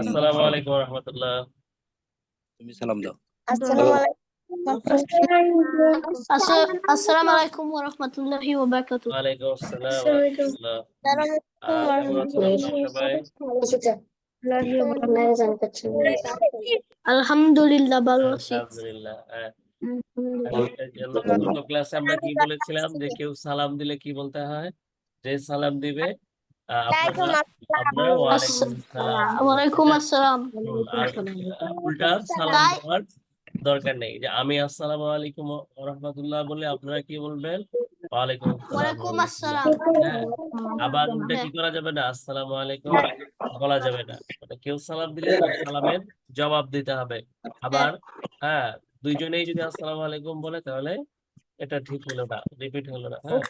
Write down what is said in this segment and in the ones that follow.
আসসালামু আলাইকুম রহমতুল্লাহ। তুমি সালাম দাও। আসসালামু আলাইকুম ওয়া রাহমাতুল্লাহি ওয়া বারাকাতুহু। ওয়ালাইকুম আসসালাম ওয়া রাহমাতুল্লাহ। কেমন আছেন আপনারা সবাই? আলহামদুলিল্লাহ ভালো আছি। আলহামদুলিল্লাহ। গত ক্লাসে আমরা কি বলেছিলাম যে কেউ সালাম দিলে কি বলতে হয়? যে সালাম দিবে আপনারা ওয়ালাইকুম আসসালাম বলবেন, ওয়ালাইকুম ঠিক আছে? আসসালাম। আর উল্টা সালাম দেওয়ার দরকার নেই। যে আমি আসসালামু আলাইকুম ওয়া রাহমাতুল্লাহ বলে আপনারা কি বলবেন? ওয়ালাইকুম আসসালাম ওয়া ওয়ালাইকুম রাহমাতুল্লাহ। আসসালাম। হ্যাঁ, আবার উল্টা কি করা যাবে না? আসসালামু আলাইকুম বলা যাবে না। মানে কেউ সালাম দিলে তার সালামের জবাব দিতে হবে। আবার হ্যাঁ, দুইজনেই যদি আসসালামু আলাইকুম বলে তাহলে এটা ঠিক হলো না, রিপিট হলো না। হ্যাঁ,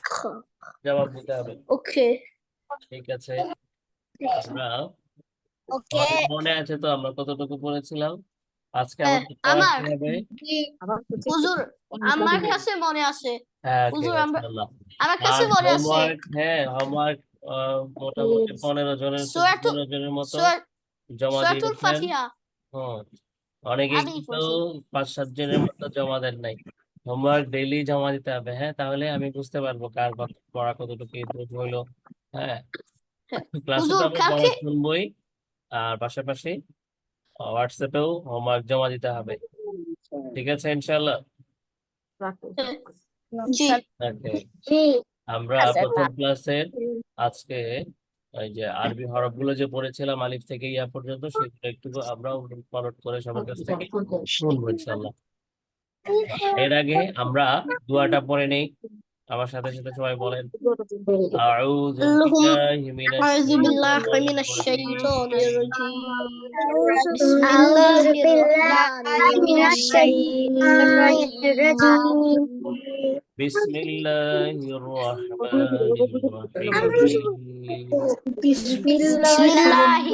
জবাব দিতে হবে। ওকে। ঠিক আছে, আমরা আমাদের মনে আছে তো আমরা কতটুকু পড়েছিলাম? আজকে আমাদের পড়া আমার কি হবে? হুজুর আমার কাছে মনে আছে। হ্যাঁ, ঠিক হুজুর আছে, আমরা আল্লাহ। আমার কাছে আর মনে আছে। হোমওয়ার্ক, হ্যাঁ হোমওয়ার্ক মোটামুটি 15 জনের সূরাতুল 15 জনের মতো সূরা- জমা সূরাতুল দিয়েছেন। ফাতিহা হ্যাঁ, অনেকে আমি কিন্তু পড়ছি। 5-7 জনের মতো জমা দেন নাই। হোমওয়ার্ক ডেইলি জমা দিতে হবে। হ্যাঁ, তাহলে আমি বুঝতে পারবো কার পড়া কতটুকু ইমপ্রুভ হইলো। হ্যাঁ, ক্লাসে তো হুজুর আমরা পড়া কালকে শুনবোই, আর পাশাপাশি হোয়াটসঅ্যাপেও হোমওয়ার্ক জমা দিতে হবে। ঠিক আছে, ইনশাআল্লাহ। জি ওকে, আমরা প্রথম ক্লাসের আজকে এই যে আরবি হরফগুলো যে পড়েছিলাম আলিফ থেকে ইয়া পর্যন্ত, সেগুলো একটু আমরা পালট করে সবার কাছ থেকে শুনবো ইনশাআল্লাহ। এর আগে আমরা দুয়াটা পড়ে নেই, আমার সাথে সাথে সবাই বলেন। আউযু اللهم বিল্লাহি মিনাশ أعوذ بالله من শাইতানির الشيطان রাজীম। الرجيم بسم الله الرحمن الرحيم বিসমিল্লাহির রহমানির রহিম। بسم الله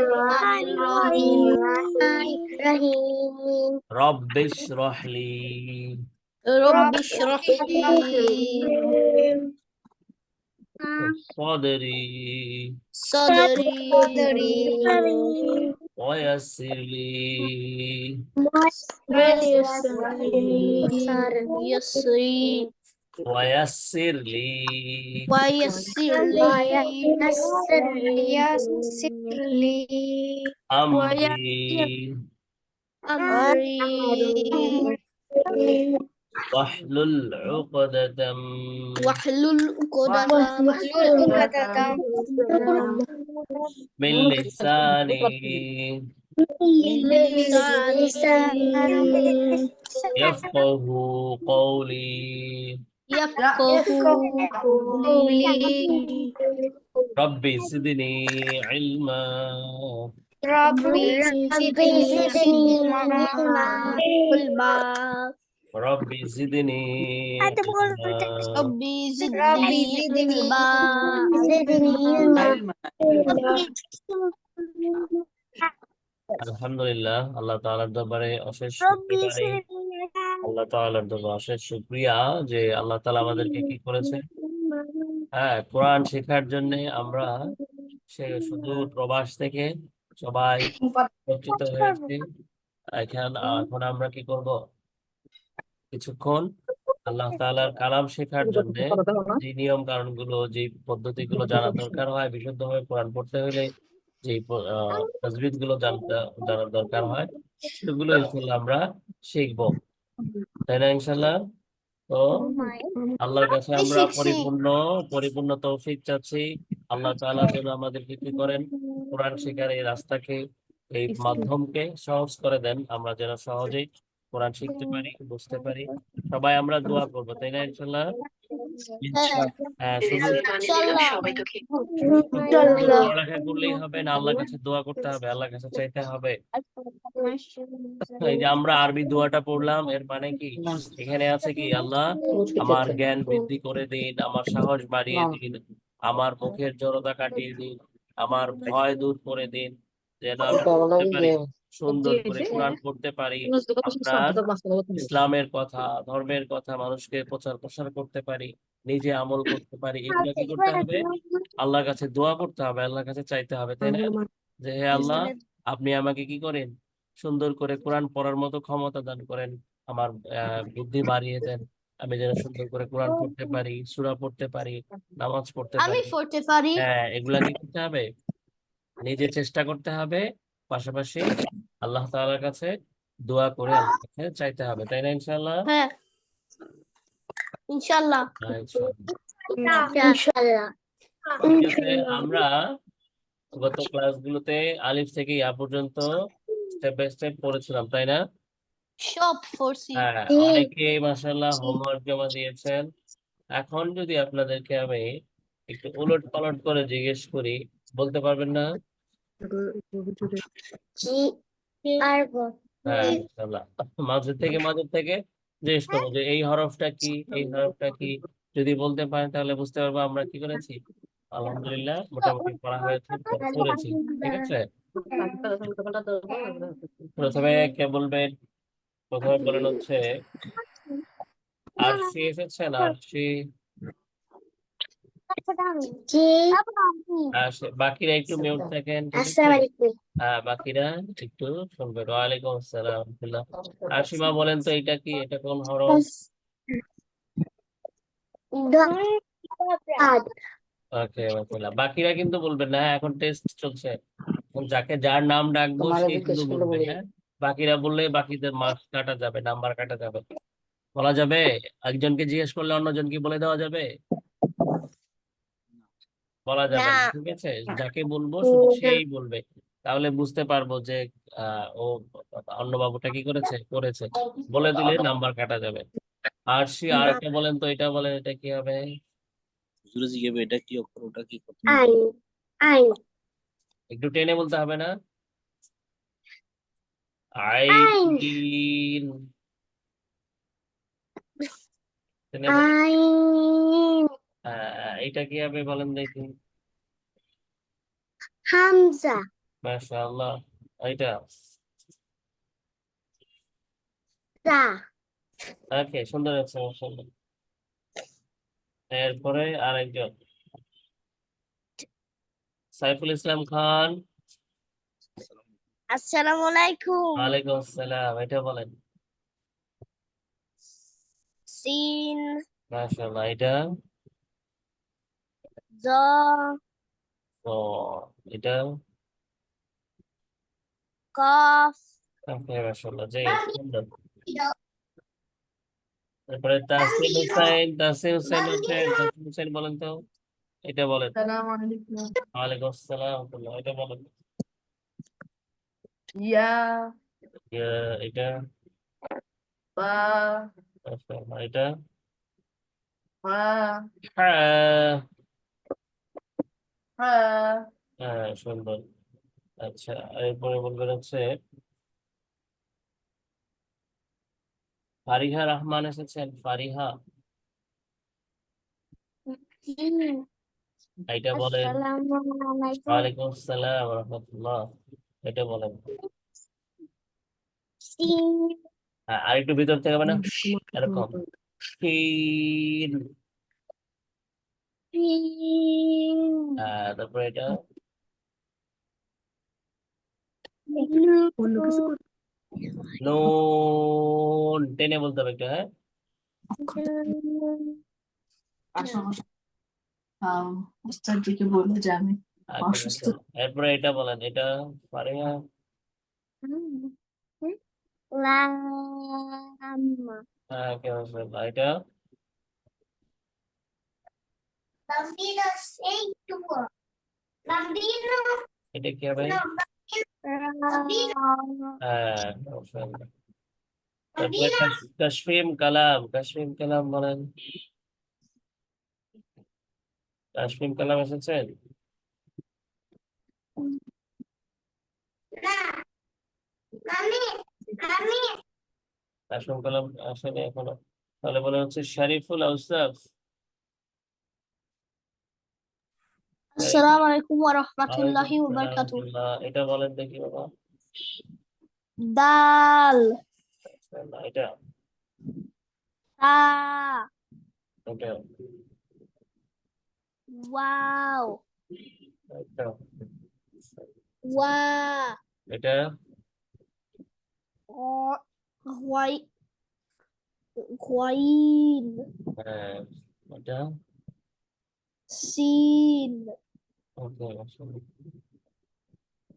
الرحمن الرحيم رب اشرح لي رب اشرح لي صدري صدري ويسر لي يسري ويسر لي ويسر لي أمري أمري واحلل عقدة واحلل عقدة من لساني من لساني يفقه قولي. يفقه قولي ربي زدني علما ربي زدني علما ربي زدني علما ربي زدني علما আলহামদুলিল্লাহ, আল্লাহ তাআলার দরবারে অশেষ শুকরিয়া। আল্লাহ তাআলার দরবারে অশেষ শুকরিয়া যে আল্লাহ তাআলা আমাদেরকে কি করেছে, হ্যাঁ, কোরআন শেখার জন্য আমরা সে সুদূর প্রবাস থেকে সবাই একত্রিত হয়েছি এখানে। এখন আমরা কি করব? কিছুক্ষণ আল্লাহ তাআলার কালাম শেখার জন্য যে নিয়ম কানুন গুলো, যে পদ্ধতিগুলো জানা দরকার হয়, বিশুদ্ধভাবে কোরআন পড়তে হলে যে তাজবিদ গুলো জানার দরকার হয়, সেগুলো ইনশাল্লাহ আমরা শিখবো, তাই না ইনশাল্লাহ? তো আল্লাহর কাছে আমরা শিখছি। পরিপূর্ণ তৌফিক চাচ্ছি। আল্লাহ তাআলা যেন আমাদেরকে কি করেন, কোরআন শেখার এই রাস্তাকে, এই মাধ্যমকে সহজ করে দেন, আমরা যেন সহজেই কোরআন শিখতে পারি, বুঝতে পারি। সবাই আমরা দোয়া করবো, তাই না ইনশাল্লাহ? হ্যাঁ, শুধু পড়ালেখা করলেই হবে না, আল্লাহর কাছে দোয়া করতে হবে, আল্লাহর কাছে চাইতে হবে। এই যে আমরা আরবি দোয়াটা পড়লাম, এর মানে কি এখানে আছে কি, আল্লাহ আমার জ্ঞান বৃদ্ধি করে দিন, আমার সাহস বাড়িয়ে দিন, আমার মুখের জড়তা কাটিয়ে দিন, আমার ভয় দূর করে দিন, যেন আমি বুঝতে পারি সুন্দর করে কোরআন পড়তে পারি, আমরা ইসলামের কথা, ধর্মের কথা মানুষকে প্রচার প্রসার করতে পারি, নিজে আমল করতে পারি, এগুলো কি করতে হবে? আল্লাহর কাছে দোয়া করতে হবে, আল্লাহর কাছে চাইতে হবে, তাই না? যে হে আল্লাহ, আপনি আমাকে কি করেন, সুন্দর করে কোরআন পড়ার মতো ক্ষমতা দান করেন, আমার বুদ্ধি বাড়িয়ে দেন, আমি যেন সুন্দর করে কোরআন পড়তে পারি, সূরা পড়তে পারি, নামাজ পড়তে আমি পারি। পড়তে পারি। হ্যাঁ, এগুলা কি করতে হবে? নিজে চেষ্টা করতে হবে, পাশাপাশি আল্লাহ তাআলার কাছে দোয়া করে আল্লাহর কাছে চাইতে হবে, তাই না? ইনশাআল্লাহ। হ্যাঁ, ইনশাল্লাহ। ইনশাআল্লাহ। ইনশাল্লাহ। ঠিক আছে, আমরা গত ক্লাসগুলোতে আলিফ থেকে ইয়া পর্যন্ত স্টেপ বাই স্টেপ পড়েছিলাম, তাই না? সব পড়ছি। হ্যাঁ, অনেকে মাশাআল্লাহ হোমওয়ার্ক জমা দিয়েছেন। এখন যদি আপনাদেরকে আমি একটু উলট পালট করে জিজ্ঞেস করি, বলতে পারবেন না? হ্যাঁ, ইনশাআল্লাহ। মাঝে থেকে জিজ্ঞেস করবো যে এই হরফটা কি, এই হরফটা কি। যদি বলতে পারেন তাহলে বুঝতে পারবো আমরা কি করেছি। আলহামদুলিল্লাহ, মোটামুটি পড়া হয়েছে, পড়েছি। ঠিক আছে, প্রথমে কে বলবেন? প্রথমে বলেন হচ্ছে আরশি এসেছেন, আরশি। বাকিরা একটু মিউট থাকেন, ঠিক আছে? হ্যাঁ, বাকিরা একটু শুনবেন। ওয়ালাইকুম আসসালাম রাহমাতুল্লাহ। আরশিমা বলেন তো এটা কি, এটা কোন হরফ? ওকে, বাকিরা কিন্তু বলবেন না, হ্যাঁ, এখন টেস্ট চলছে। এখন যাকে যার নাম ডাকবো সেই শুধু বলবে, হ্যাঁ। বাকিরা বললে বাকিদের মার্কস কাটা যাবে, নাম্বার কাটা যাবে। বলা যাবে? একজনকে জিজ্ঞেস করলে অন্যজন কি বলে দেওয়া যাবে? বলা যাবে না, ঠিক আছে? যাকে বলবো শুধু সেই বলবে, তাহলে বুঝতে পারবো যে ও অন্য বাবুটা কি করেছে। বলে দিলে নাম্বার কাটা যাবে। আরশি, আরেকটা বলেন তো, এটা বলেন, এটা কি হবে? হুজুরে জিজ্ঞাসা এটা কি অক্ষর, ওটা কি কথা? একটু টেনে বলতে হবে না? আইন। টেনে বলেন। এটা কি হবে বলেন দেখি। হামজা। মাশাআল্লাহ। এটা ওকে, সুন্দর আছে, মাশাআল্লাহ। এরপরে আরেকজন, সাইফুল ইসলাম খান। আসসালামু আলাইকুম। ওয়ালাইকুম আসসালাম, এটা বলেন। সিন। মাশাআল্লাহ, এটা জ। ও, এটা কফ। ওকে, মাশাআল্লাহ, জি, সুন্দর। তারপরে তাসিম হুসাইন আছেন, তাসিম হুসাইন বলেন তো, এটা বলেন। ওয়ালাইকুম আসসালাম রাহমাতুল্লাহ, এটা বলেন। ইয়া ইয়া, এটা বা মাশাআল্লাহ, এটা হা হ্যাঁ। হা হ্যাঁ, সুন্দর। আচ্ছা, এরপরে বলবেন হচ্ছে ফারিহা রহমান এসেছেন, ফারিহা। এটা বলেন। আসসালামু আলাইকুম। ওয়ালাইকুম আসসালাম রহমতুল্লাহ, এটা বলেন। সিন। হ্যাঁ, আর একটু ভিতর থেকে মানে এরকম শিন। সিন। তারপরে এটা নুন, টেনে বলতে হবে একটু, হ্যাঁ। ওস্তাদজিকে বললো যে আমি অসুস্থ। এরপরে এটা বলেন, এটা ফারিহা। লাম। হ্যাঁ, কে বলবে? এটা Bambino, sei tu. Bambino. এটা কি হবে? Bambino. হ্যাঁ, অবশ্যই। তারপরে কাশফিম কালাম বলেন। কাশফিম কালাম এসেছেন? Mami, mami. কাশফিম কালাম আসেনি এখনো, তাহলে বলে হচ্ছে শরীফুল আউসাফ। আসসালামু আলাইকুম ওয়া রাহমাতুল্লাহি ওয়ালাইকুম ওয়া সালাম বারাকাতুহু। রাহমাতুল্লাহ, এটা বলেন দেখি বাবা। দাল, না, এটা তা, এটা ওয়াও, এটা ওয়া, এটা অ, হোয়াই, হোয়াইন, হ্যাঁ, এটা সিন, ওকে।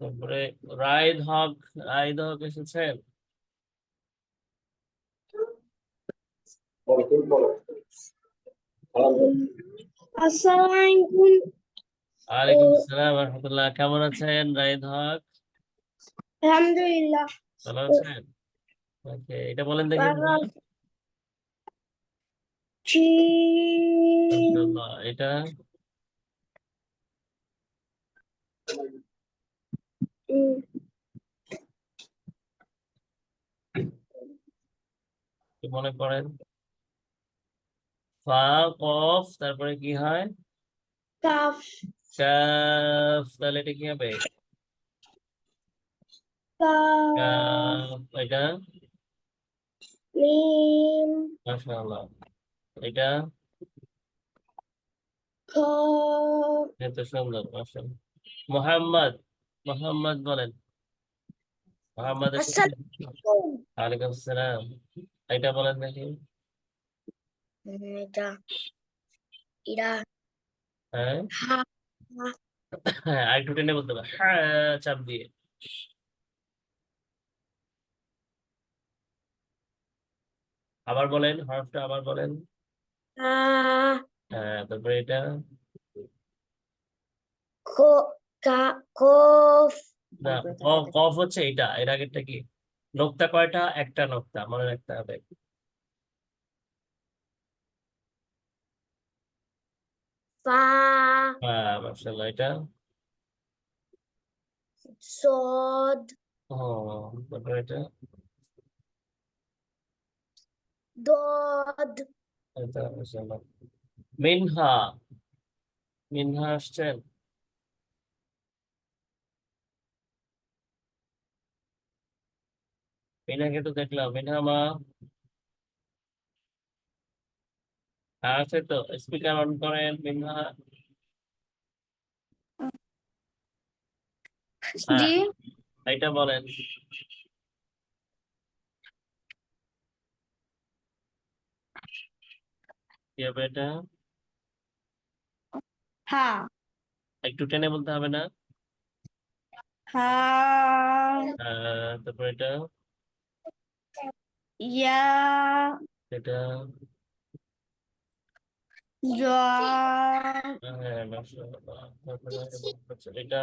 তারপরে রাইদ হক, রাইদ হক এসেছেন? আসসালামু আলাইকুম। ওয়ালাইকুম আসসালাম ওয়া রাহমাতুল্লাহ। কেমন আছেন রাইদ হক? আলহামদুলিল্লাহ। ভালো আছেন? ওকে, এটা বলেন দেখি ভালো বাবা। আছি। মাশাআল্লাহ, এটা কি মনে করেন? ফা, কফ, তারপরে কি হয়? কাফ, কাফ, তাহলে এটা কি হবে? কাফ, কাফ, এটা মিম, মাশাআল্লাহ, এটা কফ, এত সুন্দর, মাশাআল্লাহ। মোহাম্মদ, মোহাম্মদ বলেন। মোহাম্মদ এসেছেন? আসসালামু ওয়ালাইকুম আসসালাম। এটা বলেন দেখি। আলাইকুম। এটা, ইরা, হ্যাঁ, হা, হা, হ্যাঁ, আরেকটু টেনে বলতে হবে, হ্যাঁ, চাপ দিয়ে। আবার বলেন, হরফটা আবার বলেন। হা, হ্যাঁ, তারপরে এটা খো, কা, কফ, না, কফ হচ্ছে এটা, এর আগেরটা কি? নোক্তা কয়টা? একটা নোক্তা, মনে রাখতে হবে। ফা, হ্যাঁ, মাশাআল্লাহ, এটা সদ, ও, তারপরে এটা দদ, এটা মাশাআল্লাহ। মিনহা, মিনহা আসছেন? মিনহাকে তো দেখলাম, মিনহা মা আছে তো? স্পিকার অন করেন মিনহা। হ্যাঁ, জি, এটা বলেন কি হবে এটা? হা, একটু টেনে বলতে হবে না? হা, তারপর এটা ইয়া, এটা জ, হ্যাঁ, মাশাআল্লাহ। তারপরে এটা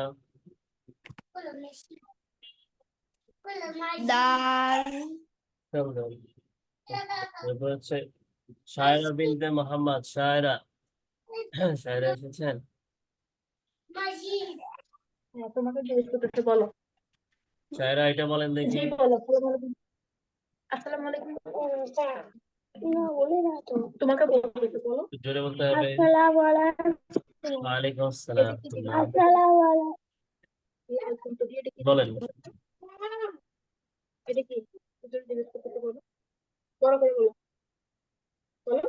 দাল, সুন্দর। তারপর হচ্ছে শায়রা বিনতে মোহাম্মদ, শায়রা, শায়রা এসেছেন? হ্যাঁ, তোমাকে জিজ্ঞেস করতেছে, বলো। শায়রা, এটা বলেন দেখি। জি বলো, আসসালামু আলাইকুম। আসসালামু আলাইকুম। না বলে না তো। তোমাকে বলতেছে, বলো। একটু জোরে বলতে হবে। আসসালামু আলাইকুম। ওয়ালাইকুম আসসালাম এটা কি জিজ্ঞেস রাহমাতুল্লাহ। করতেছে? আসসালামু আলাইকুম। তুমি এটা কি বলেন। জিজ্ঞেস করতেছে? এটা কি হুজুর জিজ্ঞেস করতেছে, বলো। বড় করে বলো, বলো।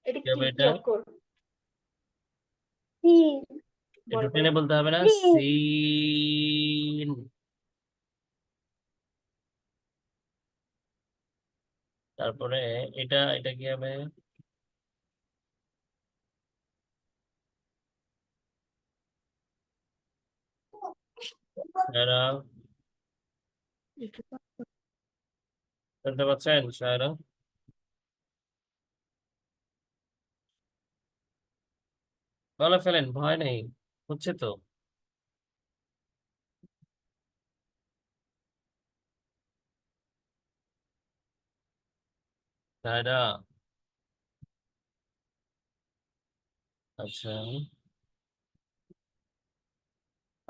এটা কি কি হবে কি এটা? অক্ষর? সিন, একটু বড় করে টেনে বলো। বলতে হবে না? Sine, sine. তারপরে এটা, এটা কি হবে? শায়রা, শুনতে পাচ্ছেন শায়রা? বলে ফেলেন, ভয় নেই, হচ্ছে তো। শায়রা, আচ্ছা,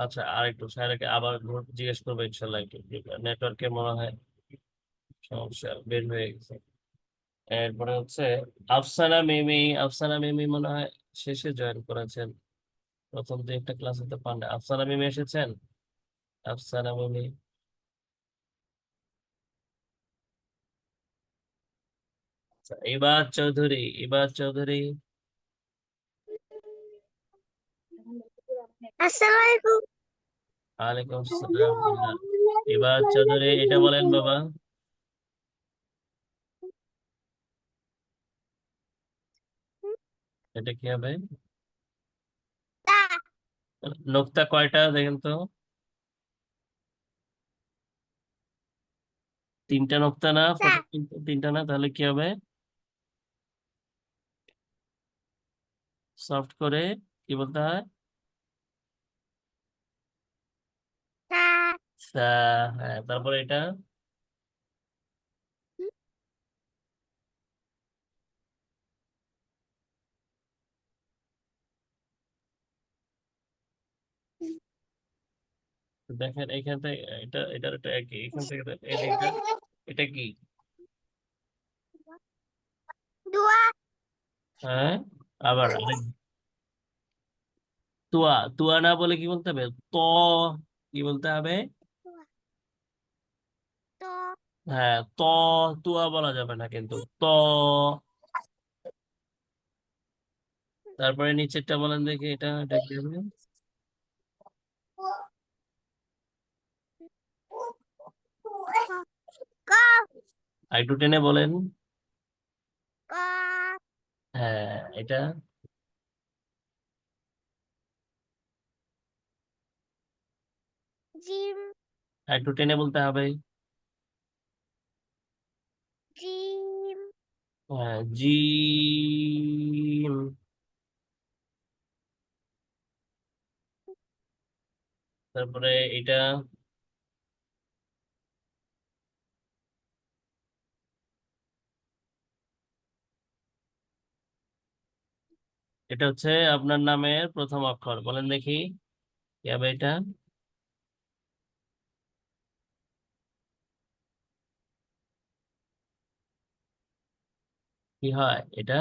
আচ্ছা, আর একটু শায়রাকে আবার জিজ্ঞেস করবো ইনশাল্লাহ। একটু নেটওয়ার্কে মনে হয় সমস্যা, বের হয়ে গেছে। এরপরে হচ্ছে আফসানা মিমি, আফসানা মিমি মনে হয় শেষে জয়েন করেছেন, প্রথম 2 একটা ক্লাসে তো পান না। আফসানা মিমি এসেছেন? আফসানা মিমি। আচ্ছা, ইবাদ চৌধুরী, ইবাদ চৌধুরী। আসসালামু আলাইকুম। ওয়ালাইকুম আসসালাম বিল্লাহ। ইবাদ চৌধুরী, এটা বলেন বাবা। এটা কি হবে? নোক্তা কয়টা দেখেন তো? তিনটা নোক্তা না? ফটো তিনটা না, তাহলে কি হবে? সফট করে কি বলতে হয়? সা। হ্যাঁ, তারপরে এটা দেখেন এখান থেকে, এটার এটা একই, এখান থেকে এটা এটা কি? দোয়া। হ্যাঁ, আবার তুয়া, তুয়া না বলে কি বলতে হবে? ত, কি বলতে হবে? তো হ্যাঁ, তুয়া বলা যাবে না কিন্তু তারপরে নিচেরটা বলেন দেখি, এটা এটা কি হবে? কফ। আর একটু টেনে বলেন। কফ। হ্যাঁ, এটা জিম। আর একটু টেনে বলতে হবে। জিম। হ্যাঁ, জিম। তারপরে এটা এটা হচ্ছে আপনার নামের প্রথম অক্ষর, বলেন দেখি কি হবে এটা? কি হয় এটা?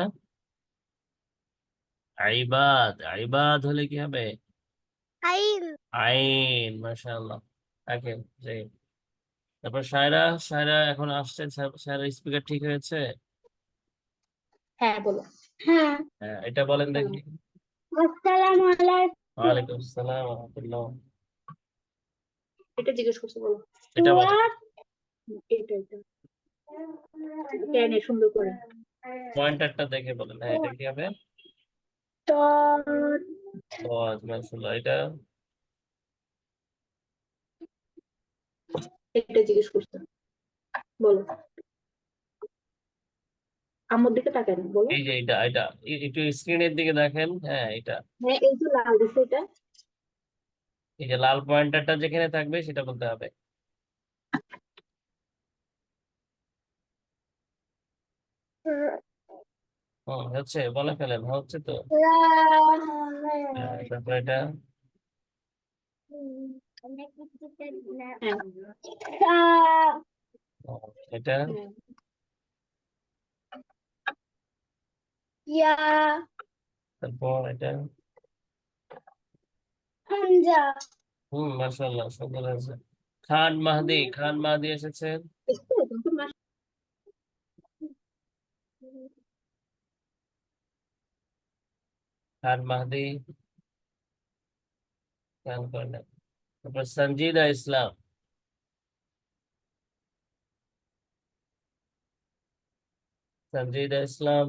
আইবাদ, আইবাদ হলে কি হবে? আইন। আইন, মাশাআল্লাহ। ওকে, জি। তারপর সায়রা, সায়রা এখন আসছে। সায়রা স্পিকার ঠিক হয়েছে? হ্যাঁ বলো। হ্যাঁ। হ্যাঁ, এটা বলেন দেখি। আসসালামু আলাইকুম। ওয়ালাইকুম আসসালাম ওয়া রাহমাতুল্লাহ। এটা জিজ্ঞেস করছো, বলো। এটা বলেন। এটা এটা টেনে সুন্দর করে। পয়েন্টারটা দেখে বলেন। হ্যাঁ, এটা কি হবে? তো ও, মাশাআল্লাহ। এটা এটা জিজ্ঞেস করছো, বলো। আম্মুর দিকে তাকায় না, বলো। এই যে এটা এটা একটু স্ক্রিনের দিকে দেখেন। হ্যাঁ, এটা হ্যাঁ, এই যে লাল দিছে এটা। এই যে লাল পয়েন্টারটা যেখানে থাকবে সেটা বলতে হবে। হচ্ছে, বলে ফেলেন, হচ্ছে তো। হ্যাঁ, তারপর এটা হ্যাঁ। ও, এটা ইয়া। তারপর এটা হামজা। মাশাআল্লাহ, সুন্দর হয়েছে। খান মাহদি, খান মাহদি এসেছেন। দেখছো তুমি তো খান মাহদি, খেয়াল করেন। তারপর সঞ্জিদা ইসলাম, সঞ্জিদা ইসলাম।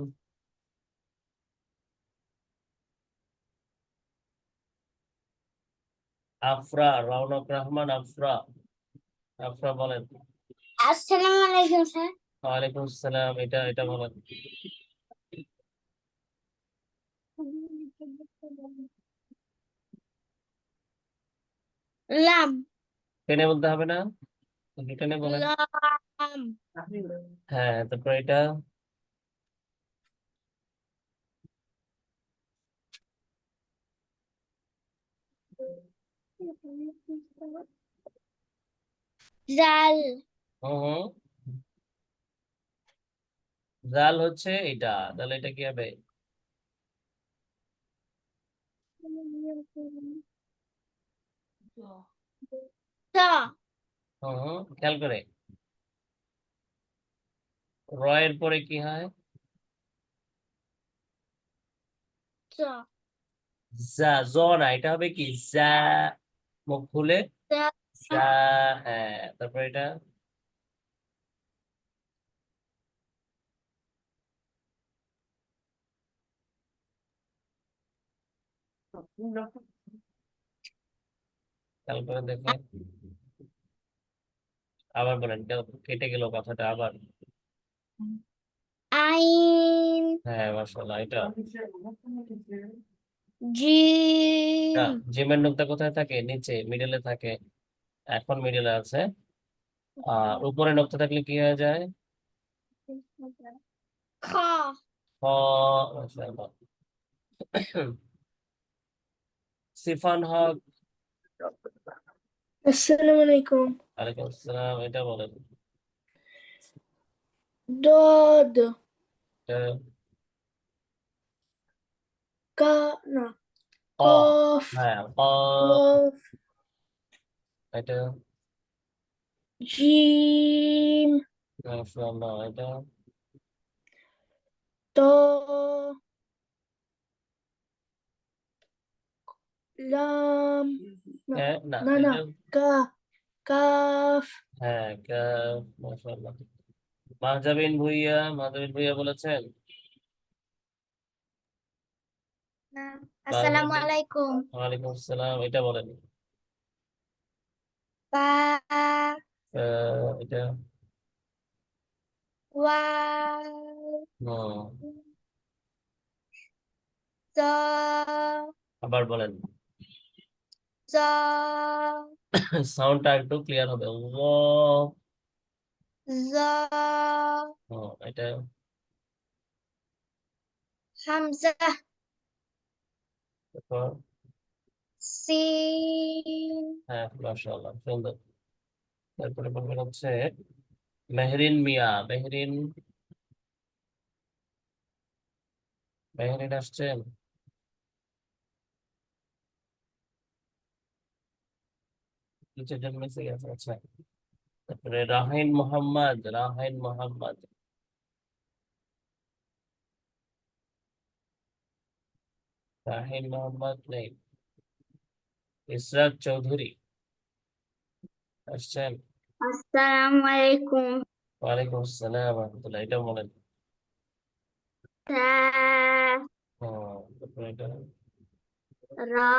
আফরা, রওনক রহমান, আফরা। আফরা বলেন। আসসালামু আলাইকুম স্যার। ওয়ালাইকুম আসসালাম, এটা এটা বলেন। লাম। টেনে বলতে হবে না? একটু টেনে বলেন। লাম। হ্যাঁ, তারপর এটা জাল। হুম হুম, জাল হচ্ছে এটা, তাহলে এটা কি হবে? চা খেয়াল করে র এর পরে কি হয়? চা যা, জ না, এটা হবে কি যা, মুখ খুলে চা যা। হ্যাঁ, তারপর এটা খেয়াল করে দেখে আবার বলেন, কেটে গেল কথাটা আবার। আইন হ্যাঁ, মাশাআল্লাহ, এটা জিম জিমের নোকতা কোথায় থাকে? নিচে, মিডলে থাকে। এখন মিডলে আছে। আর উপরে নোকতা থাকলে কি হয়ে যায়? খ খ। মাশাআল্লাহ। সিফান হক। আসসালামু আলাইকুম ওয়ালাইকুম আসসালাম, এটা বলেন। দদ এটা কা না ক। কফ হ্যাঁ, ক। কফ এটা জিম মাশাআল্লাহ, এটা ত লাম না না, না না এটা কা কাফ হ্যাঁ, কাফ। মাশাআল্লাহ। মাহজাবিন ভুইয়া বলেছেন। আসসালামু মাহজাবিন, আলাইকুম ওয়ালাইকুম আসসালাম, এটা বলেন। বা এটা ওয়াও হুম, জ আবার বলেন। জ সাউন্ডটা একটু ক্লিয়ার হবে। ও। জ এটা হামজা তারপর সিন হ্যাঁ, মাশাআল্লাহ, সুন্দর। তারপরে বলবেন হচ্ছে মেহরিন মিয়া। মেহরিন আসছেন? নিচের জন্য মেসেজ আছে, আচ্ছা। তারপরে রাহিন মোহাম্মদ। রাহিন মোহাম্মদ নেই। ইসরাত চৌধুরী আসছেন? আসসালামু আলাইকুম ওয়ালাইকুম আসসালাম রহমতুল্লাহ, এটা বলেন। তা তারপরে এটা রা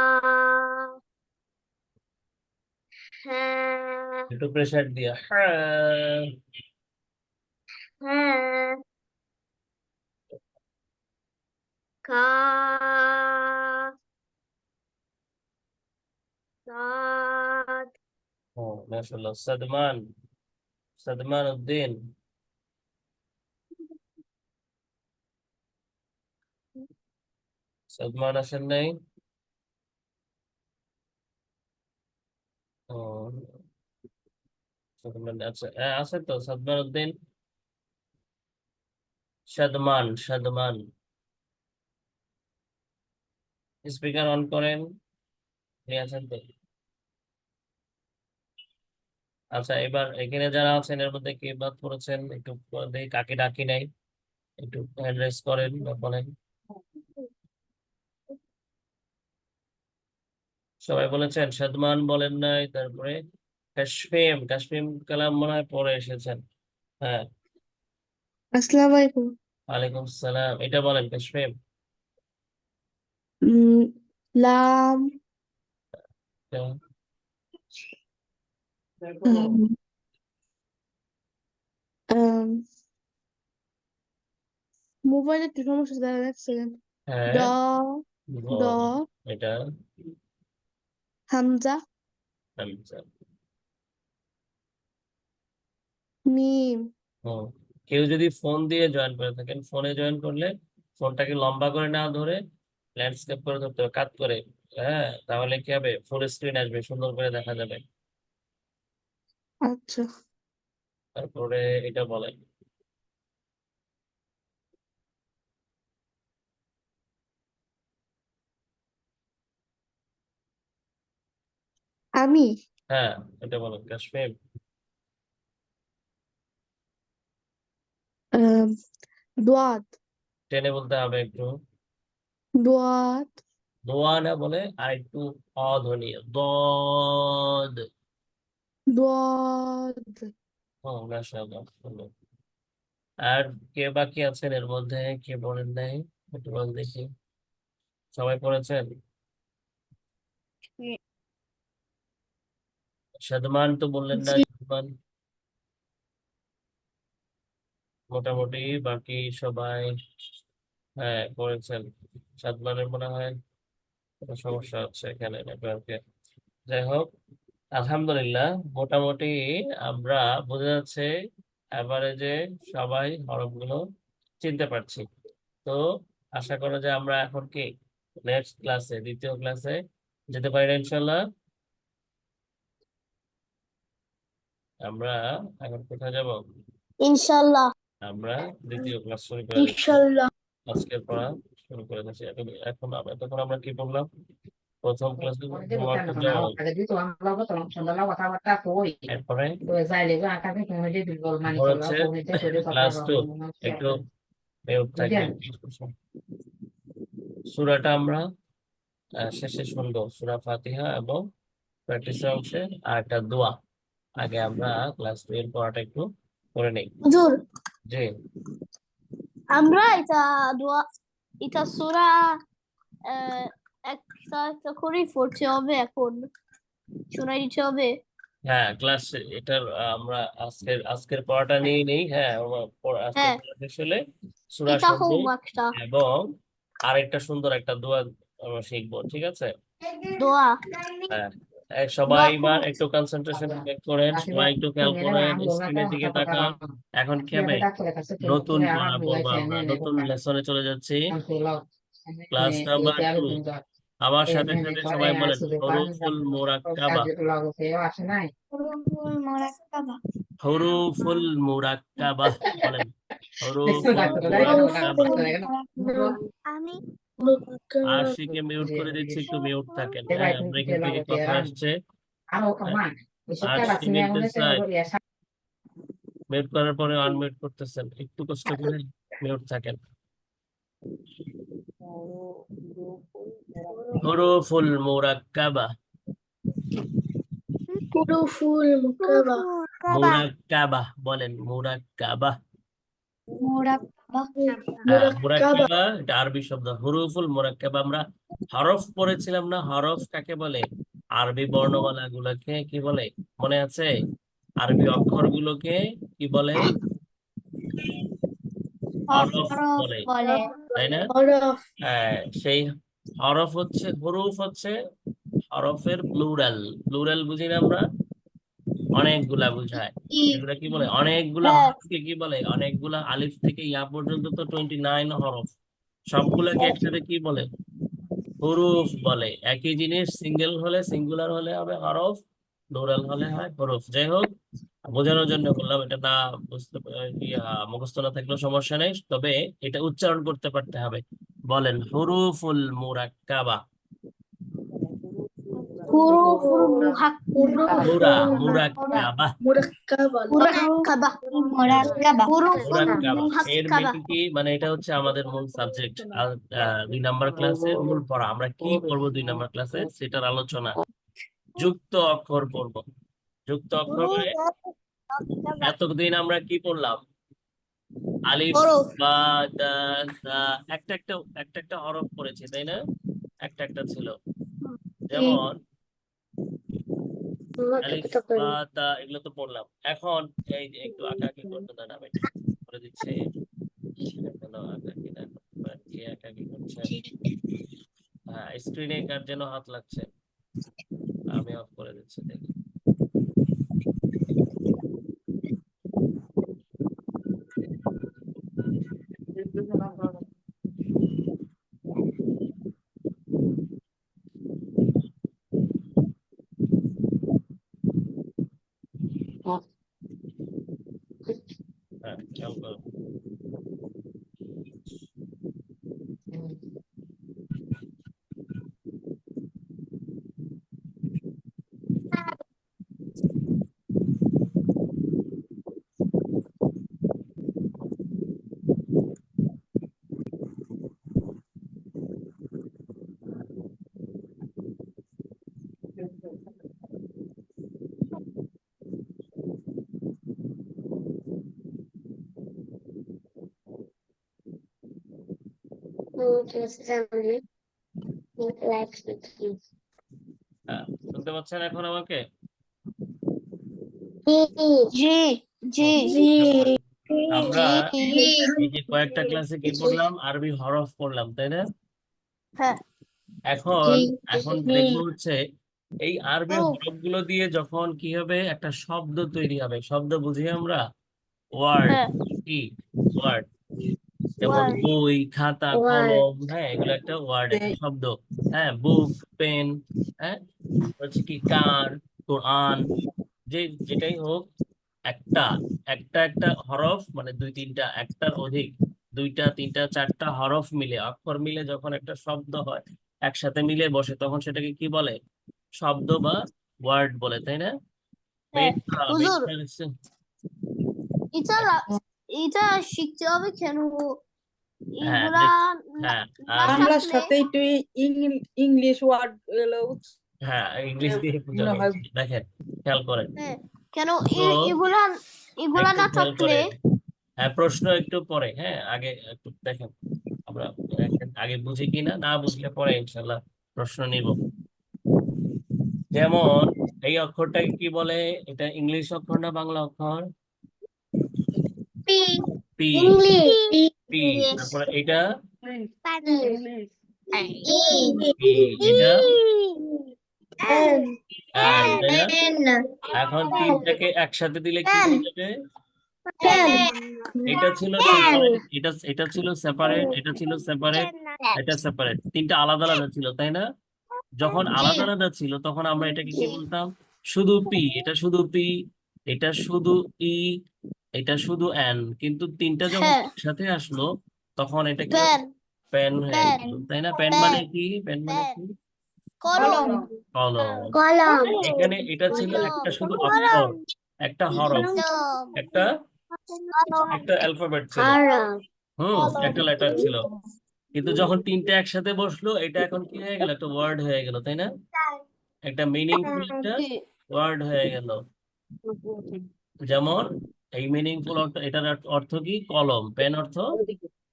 হ্যাঁ একটু প্রেসার দিয়া, হ্যাঁ। হ্যাঁ কাফ সাদ মাশাআল্লাহ। সাদমান উদ্দিন। সাদমান আসেন নাই? ও, আচ্ছা, হ্যাঁ, আছে তো সাদমান উদ্দিন। সাদমান। স্পিকার অন করেন, আপনি আছেন তো? আচ্ছা, এবার এখানে যারা আছেন এর মধ্যে কে বাদ পড়েছেন একটু দেখি, কাকে ডাকি নাই, একটু হ্যান্ড রাইজ করেন বা বলেন। সবাই বলেছেন, সাদমান বলেন নাই। তারপরে কাশফিম কালাম মনে হয় পরে এসেছেন। হ্যাঁ, আসসালামু আলাইকুম ওয়ালাইকুম সালাম, এটা বলেন কাশফিম। লাম মোবাইলে একটু সমস্যা দেখা যাচ্ছে দ হ্যাঁ, দ এটা হামজা আচ্ছা। মিম হুম। কেউ যদি ফোন দিয়ে জয়েন করে থাকেন, ফোনে জয়েন করলে ফোনটাকে লম্বা করে না ধরে ল্যান্ডস্কেপ করে ধরতে হবে, কাত করে। হ্যাঁ, তাহলে কি হবে, ফুল স্ক্রিন আসবে, সুন্দর করে দেখা যাবে। আচ্ছা তারপরে এটা বলেন। আমি হ্যাঁ, এটা বলো কাশ্মীর। দোয়াত টেনে বলতে হবে একটু। দোয়াত দোয়া না বলে আর একটু অধ্বনি দদ। দোয়াত ও মাশাআল্লাহ, সুন্দর। আর কে বাকি আছেন এর মধ্যে, কে বলেন নাই একটু বল দেখি। সবাই পড়েছেন? সাদমান তো বললেন না, জি। সাদমান মোটামুটি বাকি সবাই হ্যাঁ পড়েছেন। সাদমানের মনে হয় একটা সমস্যা হচ্ছে এখানে নেটওয়ার্কে। যাই হোক, আলহামদুলিল্লাহ মোটামুটি আমরা বোঝা যাচ্ছে এভারেজে সবাই হরফগুলো চিনতে পারছি। তো আশা করা যায় আমরা এখন কি নেক্সট ক্লাসে, দ্বিতীয় ক্লাসে যেতে পারি না ইনশাল্লাহ। আমরা এখন কোথায় যাব? ইনশাল্লাহ। আমরা দ্বিতীয় ক্লাস শুরু করে দিচ্ছি। ইনশাল্লাহ। আজকের পড়া শুরু করে দিচ্ছি। এখন এতক্ষণ আমরা কি পড়লাম? প্রথম ক্লাসে হোমওয়ার্ক জমা, এরপরে এরপর হচ্ছে ক্লাস 2। একটু মিউট থাকবেন। সূরাটা আমরা শেষে শুনবো, সূরা ফাতিহা এবং প্র্যাকটিস অংশে আর একটা দোয়া। আগে আমরা ক্লাস 2 এর পড়াটা একটু করে নেই। হুজুর, জি, আমরা এটা সূরা একটা একটা করেই পড়তে হবে, এখন শোনাই দিতে হবে। হ্যাঁ ক্লাস এটার আমরা আজকের পড়াটা নিয়ে নেই। হ্যাঁ আজকের হ্যাঁ, পড়া শেষ হলে সূরা এটা শুনবো হোমওয়ার্কটা। এবং আরেকটা সুন্দর একটা দোয়া আমরা শিখবো, ঠিক আছে? দোয়া হ্যাঁ, দোয়া সবাই এবার করবো। একটু কনসেন্ট্রেশন করেন, সবাই একটু খেয়াল করেন, স্ক্রিনের দিকে তাকান। এখন কি হবে? নতুন পড়া পড়বো, আমরা নতুন লেসনে চলে যাচ্ছি, ক্লাস নাম্বার 2। আমার সাথে সাথে সবাই বলেন হরুফুল মুরাক্কাবা। হুরুফুল মুরাক্কাবা। হরুফুল মুরাক্কাবা বলেন, হরুফুল মুরাক্কাবা। হুরুফুল মুরাক্কাবা। আমি আশিকে মিউট করে দিচ্ছি, একটু মিউট থাকেন। হ্যাঁ, আমরা এখান থেকে কথা আসছে। হ্যাঁ, আশি মিলতে চাই, মিউট করার পরে আনমিউট করতেছেন, একটু কষ্ট করে মিউট থাকেন। হুরুফুল মুরাক্কাবা, হুরুফুল মুরাক্কাবা। মুরাক্কাবা বলেন, মুরাক্কাবা। মুরাক্কাবা। হ্যাঁ মুরাক্কাবা এটা আরবি শব্দ। হুরুফুল মুরাক্কাবা আমরা হরফ পড়েছিলাম না? হরফ কাকে বলে? আরবি বর্ণমালা গুলোকে কি বলে মনে আছে? আরবি অক্ষর গুলোকে কি বলে? হরফ হরফ বলে, বলে। তাই না? হরফ। হ্যাঁ, সেই হরফ হচ্ছে, হরুফ হচ্ছে হরফের প্লুরাল। প্লুরাল বুঝি না আমরা? অনেকগুলা বুঝায়। কি? এগুলা কি বলে? অনেকগুলা হ্যাঁ। হরফকে কি বলে? অনেকগুলা আলিফ থেকে ইয়া পর্যন্ত তো 29 হরফ, সবগুলাকে একসাথে কি বলে? হুরুফ বলে। একই জিনিস সিঙ্গেল হলে, সিঙ্গুলার হলে হবে হরফ, প্লুরাল হলে হয় হরফ। যাই হোক, বোঝানোর জন্য বললাম, এটা না বুঝতে মুখস্থ না থাকলেও সমস্যা নেই, তবে এটা উচ্চারণ করতে পারতে হবে। বলেন হুরুফুল মুরাক্কাবা। হুরুফুল মুরাক্কাবা। মুরাক্কাবা। হুরুফুল মুরাক্কাবা এর মুহাক্কাবা। মিনিং কি? মানে এটা হচ্ছে আমাদের মূল সাবজেক্ট। আর 2 নাম্বার ক্লাসের মূল পড়া। আমরা কি করব 2 নাম্বার ক্লাসে সেটার আলোচনা। যুক্ত অক্ষর পড়ব। যুক্ত অক্ষর মানে এতদিন আমরা কি পড়লাম? আলিফ, হরফ। বা, দা, সা, একটা একটা একটা একটা হরফ পড়েছি, তাই না? একটা একটা ছিল, যেমন আলিফ, বা, তা, এগুলো তো পড়লাম। এখন এই যে একটু আঁকাআঁকি করতে দেন, আমি একটু করে দিচ্ছি। এখনো আঁকাআঁকি না করতে পারেন, কে আঁকাআঁকি করছেন? হ্যাঁ, স্ক্রিনে কার যেন হাত লাগছে, আমি অফ করে দিচ্ছি দেখি। হ্যাঁ, খেয়াল করো। হ্যাঁ, শুনতে পাচ্ছেন এখন আমাকে? জি জি আমরা জি এই যে কয়েকটা ক্লাসে কি পড়লাম, আরবি হরফ পড়লাম, তাই না? হ্যাঁ এখন এখন দেখবো হচ্ছে এই আরবি হুম, হরফগুলো দিয়ে যখন কি হবে, একটা শব্দ তৈরি হবে। শব্দ বুঝি আমরা ওয়ার্ড, হ্যাঁ কি ওয়ার্ড? যেমন ওয়ার্ড বই, খাতা, কলম, হ্যাঁ, এগুলো একটা ওয়ার্ড, একটা শব্দ। হ্যাঁ, বুক, পেন, হ্যাঁ, হচ্ছে কি কার, কোরআন, যে যেটাই হোক, একটা একটা একটা হরফ, মানে দুই তিনটা, একটার অধিক, দুইটা তিনটা চারটা হরফ মিলে, অক্ষর মিলে যখন একটা শব্দ হয়, একসাথে মিলে বসে, তখন সেটাকে কি বলে? শব্দ বা ওয়ার্ড বলে, তাই না? হ্যাঁ মেয়েটা হুজুর মেয়েটা হচ্ছে- এটা এটা শিখতে হবে কেন হ্যাঁ এগুলা না হ্যাঁ, না আমি আমরা থাকলে সাথে একটু ইংলিশ ওয়ার্ড গুলো হ্যাঁ ইংলিশ দিয়ে মনে বোঝানো হয় উচিত। দেখেন, খেয়াল করেন হ্যাঁ কেন তো, এগুলা এগুলা একটু না খেয়াল থাকলে করেন। হ্যাঁ, প্রশ্ন একটু পরে, হ্যাঁ, আগে একটু দেখেন আমরা আগে বুঝি কিনা, না বুঝলে পরে ইনশাল্লাহ প্রশ্ন নিব। যেমন এই অক্ষরটাকে কি বলে? এটা ইংলিশ অক্ষর না বাংলা অক্ষর? P P. ইংলিশ পি, তারপরে এটা ই পি, এটা এন অ্যান, তাই না? এন এখন তিনটাকে একসাথে দিলে কি হয়ে যাবে? পেন এটা ছিল পেন সেপারেট, এটা ছিল সেপারেট, এটা ছিল সেপারেট, এটা সেপারেট, তিনটা আলাদা আলাদা ছিল, তাই না? যখন জি আলাদা আলাদা ছিল তখন আমরা এটাকে কি বলতাম? শুধু পি, এটা শুধু পি, এটা শুধু ই, এটা শুধু এন। কিন্তু তিনটা যখন হ্যাঁ একসাথে আসলো তখন এটা কি হলো? পেন পেন হয়ে পেন গেল, তাই না? পেন মানে পেন কি? পেন মানে পেন কি? কলম কলম। কলম এখানে এটা ছিল একটা শুধু অক্ষর, একটা হরফ, একটা একটা অ্যালফাবেট ছিল, একটা লেটার ছিল। কিন্তু যখন তিনটা একসাথে বসলো, এটা এখন কি হয়ে গেল? একটা ওয়ার্ড হয়ে গেল, তাই না? একটা মিনিংফুল একটা জি ওয়ার্ড হয়ে গেল। যেমন এই মিনিংফুল অর্থ, এটার অর্থ কি? কলম। পেন অর্থ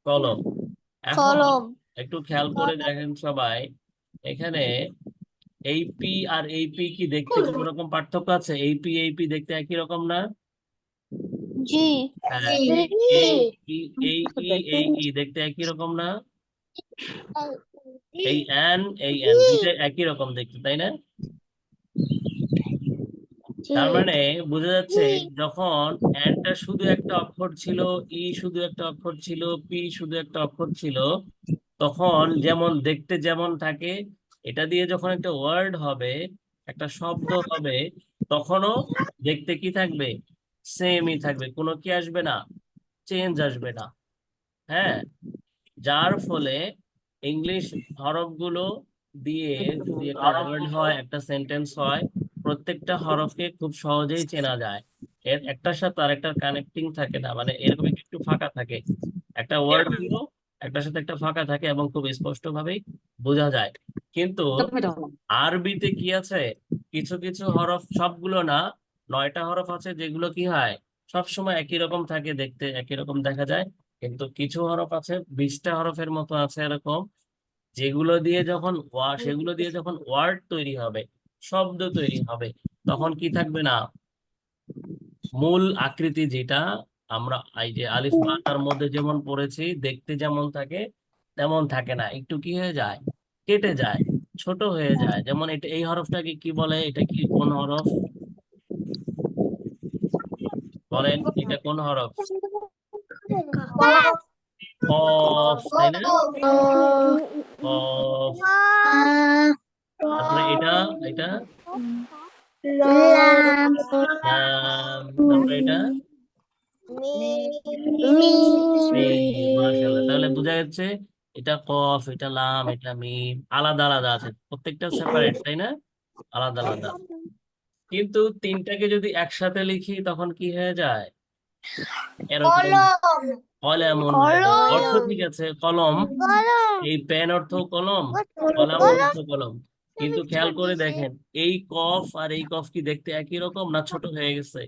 কলম। এখন কলম একটু খেয়াল করে দেখেন সবাই, এখানে এই পি আর এই পি কি দেখতে কোন রকম পার্থক্য আছে? এই পি এই পি দেখতে একই রকম না? জি হ্যাঁ, এই ই এই ই এই ই দেখতে একই রকম না? এই এন এই এন দুইটা একই রকম দেখতে, তাই না? তার মানে বোঝা যাচ্ছে, যখন এনটা শুধু একটা অক্ষর ছিল, ই শুধু একটা অক্ষর ছিল, পি শুধু একটা অক্ষর ছিল, তখন যেমন দেখতে যেমন থাকে, এটা দিয়ে যখন একটা ওয়ার্ড হবে, একটা শব্দ হবে, তখনও দেখতে কি থাকবে? সেমই থাকবে, কোনো কি আসবে না? চেঞ্জ আসবে না। হ্যাঁ, যার ফলে ইংলিশ হরফগুলো দিয়ে যদি একটা ওয়ার্ড হয়, একটা সেন্টেন্স হয়, প্রত্যেকটা হরফকে খুব সহজেই চেনা যায়। এর একটার সাথে আর একটা কানেক্টিং থাকে না, মানে এরকম একটু ফাঁকা থাকে। একটা ওয়ার্ড হলো একটার সাথে একটা ফাঁকা থাকে এবং খুব স্পষ্ট ভাবেই বোঝা যায়। কিন্তু আরবিতে কি আছে? কিছু কিছু হরফ, সবগুলো না, 9টা হরফ আছে যেগুলো কি হয়, সব সময় একই রকম থাকে, দেখতে একই রকম দেখা যায়। কিন্তু কিছু হরফ আছে, 20টা হরফের মতো আছে এরকম, যেগুলো দিয়ে যখন সেগুলো দিয়ে যখন ওয়ার্ড তৈরি হবে, শব্দ তৈরি হবে, তখন কি থাকবে না? মূল আকৃতি যেটা আমরা এই যে আলিফ বা তার মধ্যে যেমন পড়েছি, দেখতে যেমন থাকে তেমন থাকে না, একটু কি হয়ে যায়? কেটে যায়, ছোট হয়ে যায়। যেমন এটা, এই হরফটাকে কি বলে? এটা কি কোন হরফ? বলেন, এটা কোন হরফ? কফ, তাই না? কফ। তারপরে এটা এটা লাম লাম, তারপরে এটা মাশাআল্লাহ। তাহলে বোঝা যাচ্ছে এটা কফ, এটা লাম, এটা মিম, আলাদা আলাদা আছে, প্রত্যেকটা সেপারেট, তাই না? আলাদা আলাদা। কিন্তু তিনটাকে যদি একসাথে লিখি তখন কি হয়ে যায়? এরকম কলম কলামুন হয়ে যায়। অর্থ কলম ঠিক আছে, কলম, কলম এই পেন অর্থ কলম, কলামুন অর্থ কলম। কিন্তু খেয়াল করে দেখেন, এই কফ আর এই কফ কি দেখতে একই রকম না ছোট হয়ে গেছে?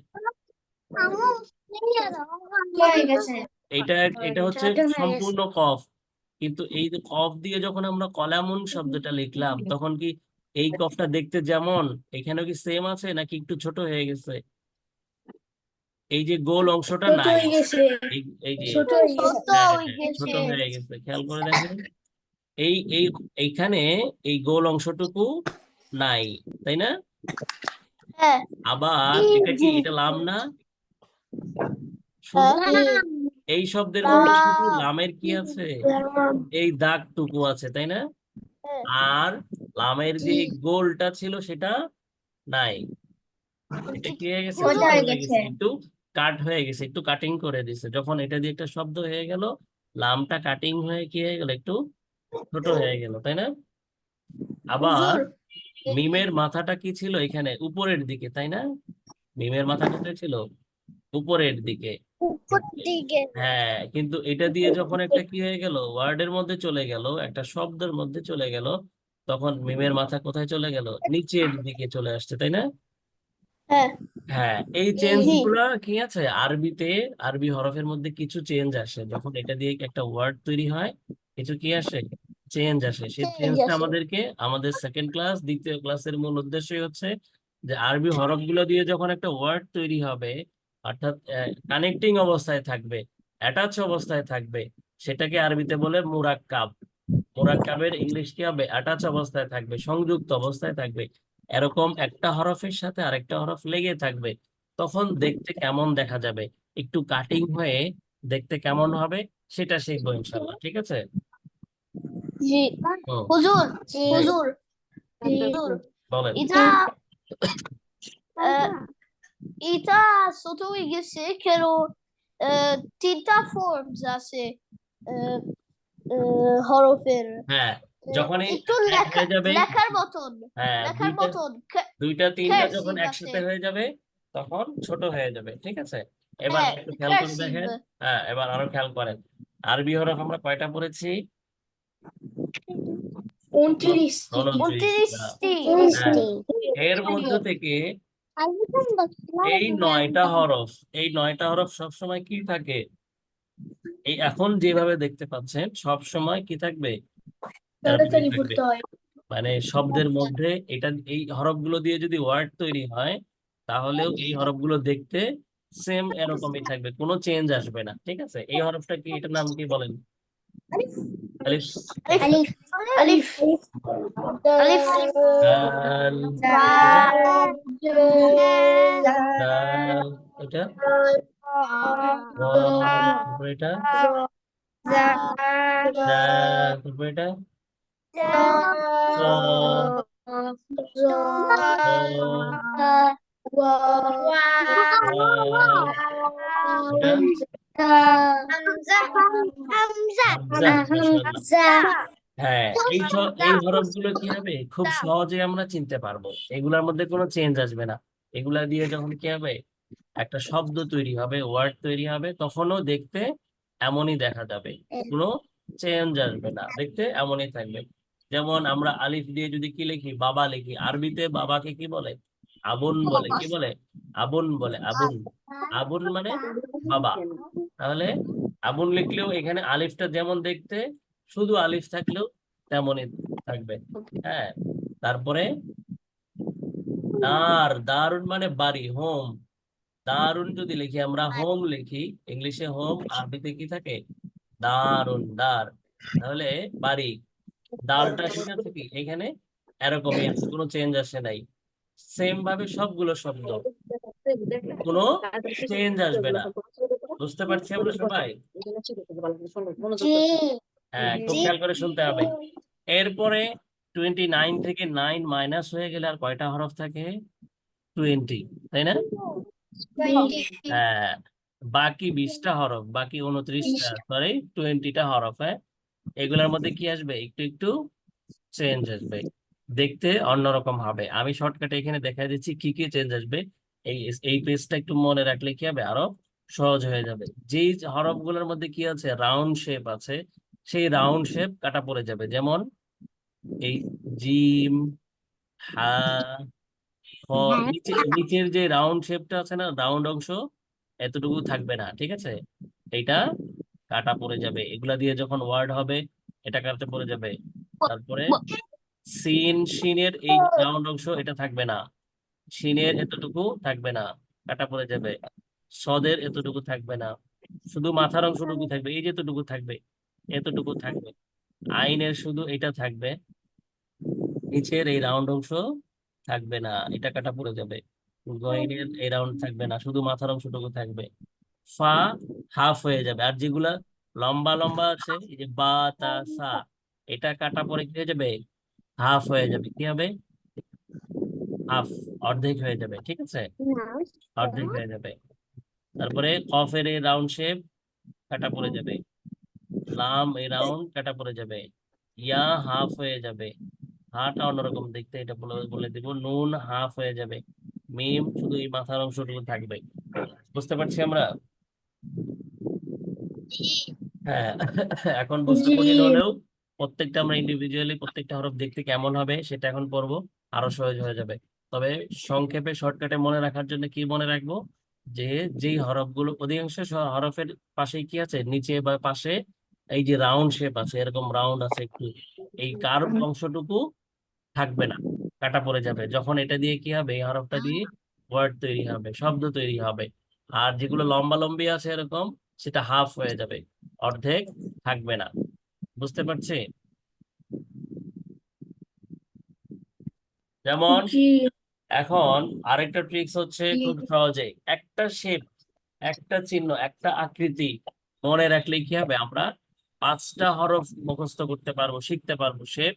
এটা এটা হচ্ছে সম্পূর্ণ কফ, কিন্তু এই যে কফ দিয়ে যখন আমরা কলামুন শব্দটা লিখলাম তখন কি এই কফটা দেখতে যেমন এখানেও কি সেম আছে নাকি একটু ছোট হয়ে গেছে? এই যে গোল অংশটা ছোট নাই, হয়ে গেছে এই এই যে ছোট হয়ে গেছে ছোট হ্যাঁ হয়ে হ্যাঁ, ছোট গেছে। হয়ে গেছে, খেয়াল করে দেখেন। এই এই এইখানে এই গোল অংশটুকু নাই, তাই না? হ্যাঁ আবার এটা কি, এটা লাম না? শুধু হ্যাঁ এই শব্দের মধ্যে শুধু লাম। লামের কি আছে, এই দাগটুকু আছে, তাই না? হ্যাঁ, আর লামের যে গোলটা ছিল সেটা নাই। এটা কি হয়ে গেছে, ছোট ছোট হয়ে হয়ে গেছে। গেছে, একটু কাট হয়ে গেছে, একটু কাটিং করে দিছে। যখন এটা দিয়ে একটা শব্দ হয়ে গেল, লামটা কাটিং হয়ে কি হয়ে গেল, একটু ছোট হয়ে গেল, তাই না? আবার হুজুর মিমের মাথাটা কি ছিল এখানে উপরের দিকে, তাই না? মিমের মাথা কোথায় ছিল, উপরের দিকে। উপর দিকে। হ্যাঁ, কিন্তু এটা দিয়ে যখন একটা কি হয়ে গেল, ওয়ার্ডের মধ্যে চলে গেল, একটা শব্দের মধ্যে চলে গেল, তখন মিমের মাথা কোথায় চলে গেল, নিচের দিকে চলে আসছে, তাই না? হ্যাঁ হ্যাঁ, এই চেঞ্জ জি। গুলা কি আছে আরবিতে, আরবি হরফের মধ্যে কিছু চেঞ্জ আসে যখন এটা দিয়ে একটা ওয়ার্ড তৈরি হয়, কিছু কি আসে, চেঞ্জ আসে। সেই চেঞ্জ চেঞ্জটা আছে। আমাদেরকে আমাদের সেকেন্ড ক্লাস, দ্বিতীয় ক্লাসের মূল উদ্দেশ্যই হচ্ছে যে আরবি হরফগুলো দিয়ে যখন একটা ওয়ার্ড তৈরি হবে, অর্থাৎ কানেক্টিং অবস্থায় থাকবে, অ্যাটাচ অবস্থায় থাকবে, সেটাকে আরবিতে বলে মুরাক্কাব। মোরাক্কাবের ইংলিশ কি হবে, অ্যাটাচ অবস্থায় থাকবে, সংযুক্ত অবস্থায় থাকবে। এরকম একটা হরফের সাথে আরেকটা হরফ লেগে থাকবে, তখন দেখতে কেমন দেখা যাবে, একটু কাটিং হয়ে দেখতে কেমন হবে, সেটা শিখবো ইনশাল্লাহ, ঠিক আছে? জি হুম, হুজুর জি, হুজুর হুজুর বলেন। এটা আহ, এটা ছোট হয়ে গেছে কেন? তিনটা ফর্মস আছে আহ, হরফের। হ্যাঁ, যখনই একটু এক হয়ে যাবে, লেখার মতন হ্যাঁ লেখার দুইটা, মতন দুইটা তিনটা যখন কার্সিভ আছে। একসাথে হয়ে যাবে তখন ছোট হয়ে যাবে, ঠিক আছে? এবার হ্যাঁ একটু খেয়াল করে কার্সিভ দেখেন। হ্যাঁ, এবার আরো খেয়াল করেন। আরবি হরফ আমরা কয়টা পড়েছি, 29টি 29টা। 29টি। হ্যাঁ, এর মধ্য থেকে এই 9টা হরফ, এই 9টা হরফ সবসময় কি থাকে, এই এখন যেভাবে দেখতে পাচ্ছেন সব সময় কি থাকবে, এরকমই তাড়াতাড়ি থাকবে। পড়তে হয় মানে শব্দের মধ্যে এটা, এই হরফগুলো দিয়ে যদি ওয়ার্ড তৈরি হয়, তাহলেও এই হরফগুলো দেখতে সেম এরকমই থাকবে, কোনো চেঞ্জ আসবে না, ঠিক আছে? এই হরফটা কি, এটার নাম কি বলেন? আলিফ। আলিফ আলিফ আলিফ দাল, বা দাল, এটা ওয়া, তারপর এটা দা, তারপর এটা ত, ত, এটা হামজা, মাশাআল্লাহ। হ্যাঁ, এই হরফগুলো কি হবে, খুব সহজে আমরা চিনতে পারবো, এগুলার মধ্যে কোনো চেঞ্জ আসবে না। এগুলা দিয়ে যখন কি হবে, একটা শব্দ তৈরি হবে, ওয়ার্ড তৈরি হবে, তখনও দেখতে এমনই দেখা যাবে, কোনো চেঞ্জ আসবে না, দেখতে এমনই থাকবে। যেমন আমরা আলিফ দিয়ে যদি কি লিখি, বাবা লিখি, আরবিতে বাবাকে কি বলে, আবুন বলে, কি বলে, আবুন বলে, আবুন। আবুন মানে বাবা। তাহলে আবুন লিখলেও এখানে আলিফটা যেমন দেখতে, শুধু আলিফ থাকলেও তেমনই থাকবে। হ্যাঁ, তারপরে দারুন মানে বাড়ি, হোম। দারুন যদি লিখি আমরা, হোম লিখি, ইংলিশে হোম, আরবিতে কি থাকে, দারুন, দার, তাহলে বাড়ি। দালটা ঠিক আছে কি এখানে, এরকমই আছে, কোনো চেঞ্জ আসে নাই। সেম ভাবে সবগুলো শব্দ, কোনো চেঞ্জ আসবে না। বুঝতে পারছি আমরা সবাই? জি হ্যাঁ, খুব খেয়াল করে শুনতে হবে। এরপরে 29 থেকে 9 মাইনাস হয়ে গেলে আর কয়টা হরফ থাকে, 20, তাই না? হ্যাঁ, বাকি 20টা হরফ, বাকি 29টা, সরি 20টা হরফ। হ্যাঁ, এগুলোর মধ্যে কি আসবে, একটু একটু চেঞ্জ আসবে, দেখতে অন্যরকম হবে। আমি শর্টকাটে এখানে দেখা দিচ্ছি কি কি চেঞ্জ আসবে। এই এই পেজটা একটু মনে রাখলে কি হবে, আরো সহজ হয়ে যাবে। যেই হরফগুলোর মধ্যে কি আছে, রাউন্ড শেপ আছে, সেই রাউন্ড শেপ কাটা পড়ে যাবে। যেমন এই জিম, হা, খ, নিচের যে রাউন্ড শেপটা আছে না, রাউন্ড অংশ, এতটুকু থাকবে না, ঠিক আছে? এটা কাটা পড়ে যাবে। এগুলা দিয়ে যখন ওয়ার্ড হবে, এটা কাটতে পড়ে যাবে। তারপরে সিন শিনের এই রাউন্ড অংশ এটা থাকবে না, শিনের এতটুকু থাকবে না, কাটা পড়ে যাবে। সদের এতটুকু থাকবে না, শুধু মাথার অংশটুকু থাকবে, এই যে এতটুকু থাকবে, এতটুকু থাকবে। আইনের শুধু এটা থাকবে, নিচের এই রাউন্ড অংশ থাকবে না, এটা কাটা পড়ে যাবে। গইনের এই রাউন্ড থাকবে না, শুধু মাথার অংশটুকু থাকবে। ফা হাফ হয়ে যাবে। আর যেগুলা লম্বা লম্বা আছে, এই যে বা তা সা, এটা কাটা পরে কি হয়ে যাবে, হাফ হয়ে যাবে। কি হবে, হাফ, অর্ধেক হয়ে যাবে। ঠিক আছে, অর্ধেক হয়ে যাবে। তারপরে কফের এই রাউন্ড শেপ কাটা পড়ে যাবে, লাম এই রাউন্ড কাটা পড়ে যাবে, ইয়া হাফ হয়ে যাবে, হাটা অন্যরকম দেখতে, এটা বলে বলে দিব। নুন হাফ হয়ে যাবে, মিম শুধু এই মাথার অংশটুকু থাকবে। বুঝতে পারছি আমরা? হ্যাঁ। এখন বুঝতে জি। কঠিন হলেও প্রত্যেকটা আমরা ইন্ডিভিজুয়ালি প্রত্যেকটা হরফ দেখতে কেমন হবে সেটা এখন পড়বো, আরো সহজ হয়ে যাবে। তবে সংক্ষেপে শর্টকাটে মনে রাখার জন্য কি মনে রাখবো, যে যেই হরফগুলো অধিকাংশ হরফের পাশে কি আছে, নিচে বা পাশে এই যে রাউন্ড শেপ আছে, এরকম রাউন্ড আছে একটু, এই কার্ভ অংশটুকু থাকবে না, কাটা পড়ে যাবে। যখন এটা দিয়ে কি হবে, এই হরফটা দিয়ে ওয়ার্ড তৈরি হবে, শব্দ তৈরি হবে। আর যেগুলো লম্বা লম্বি আছে এরকম, সেটা হাফ হয়ে যাবে, অর্ধেক থাকবে না। বুঝতে পারছি? যেমন জি। এখন আরেকটা ট্রিক্স হচ্ছে, খুব সহজে একটা শেপ, একটা চিহ্ন, একটা আকৃতি মনে রাখলে কি হবে, আমরা 5টা হরফ মুখস্থ করতে পারবো, শিখতে পারবো, শেপ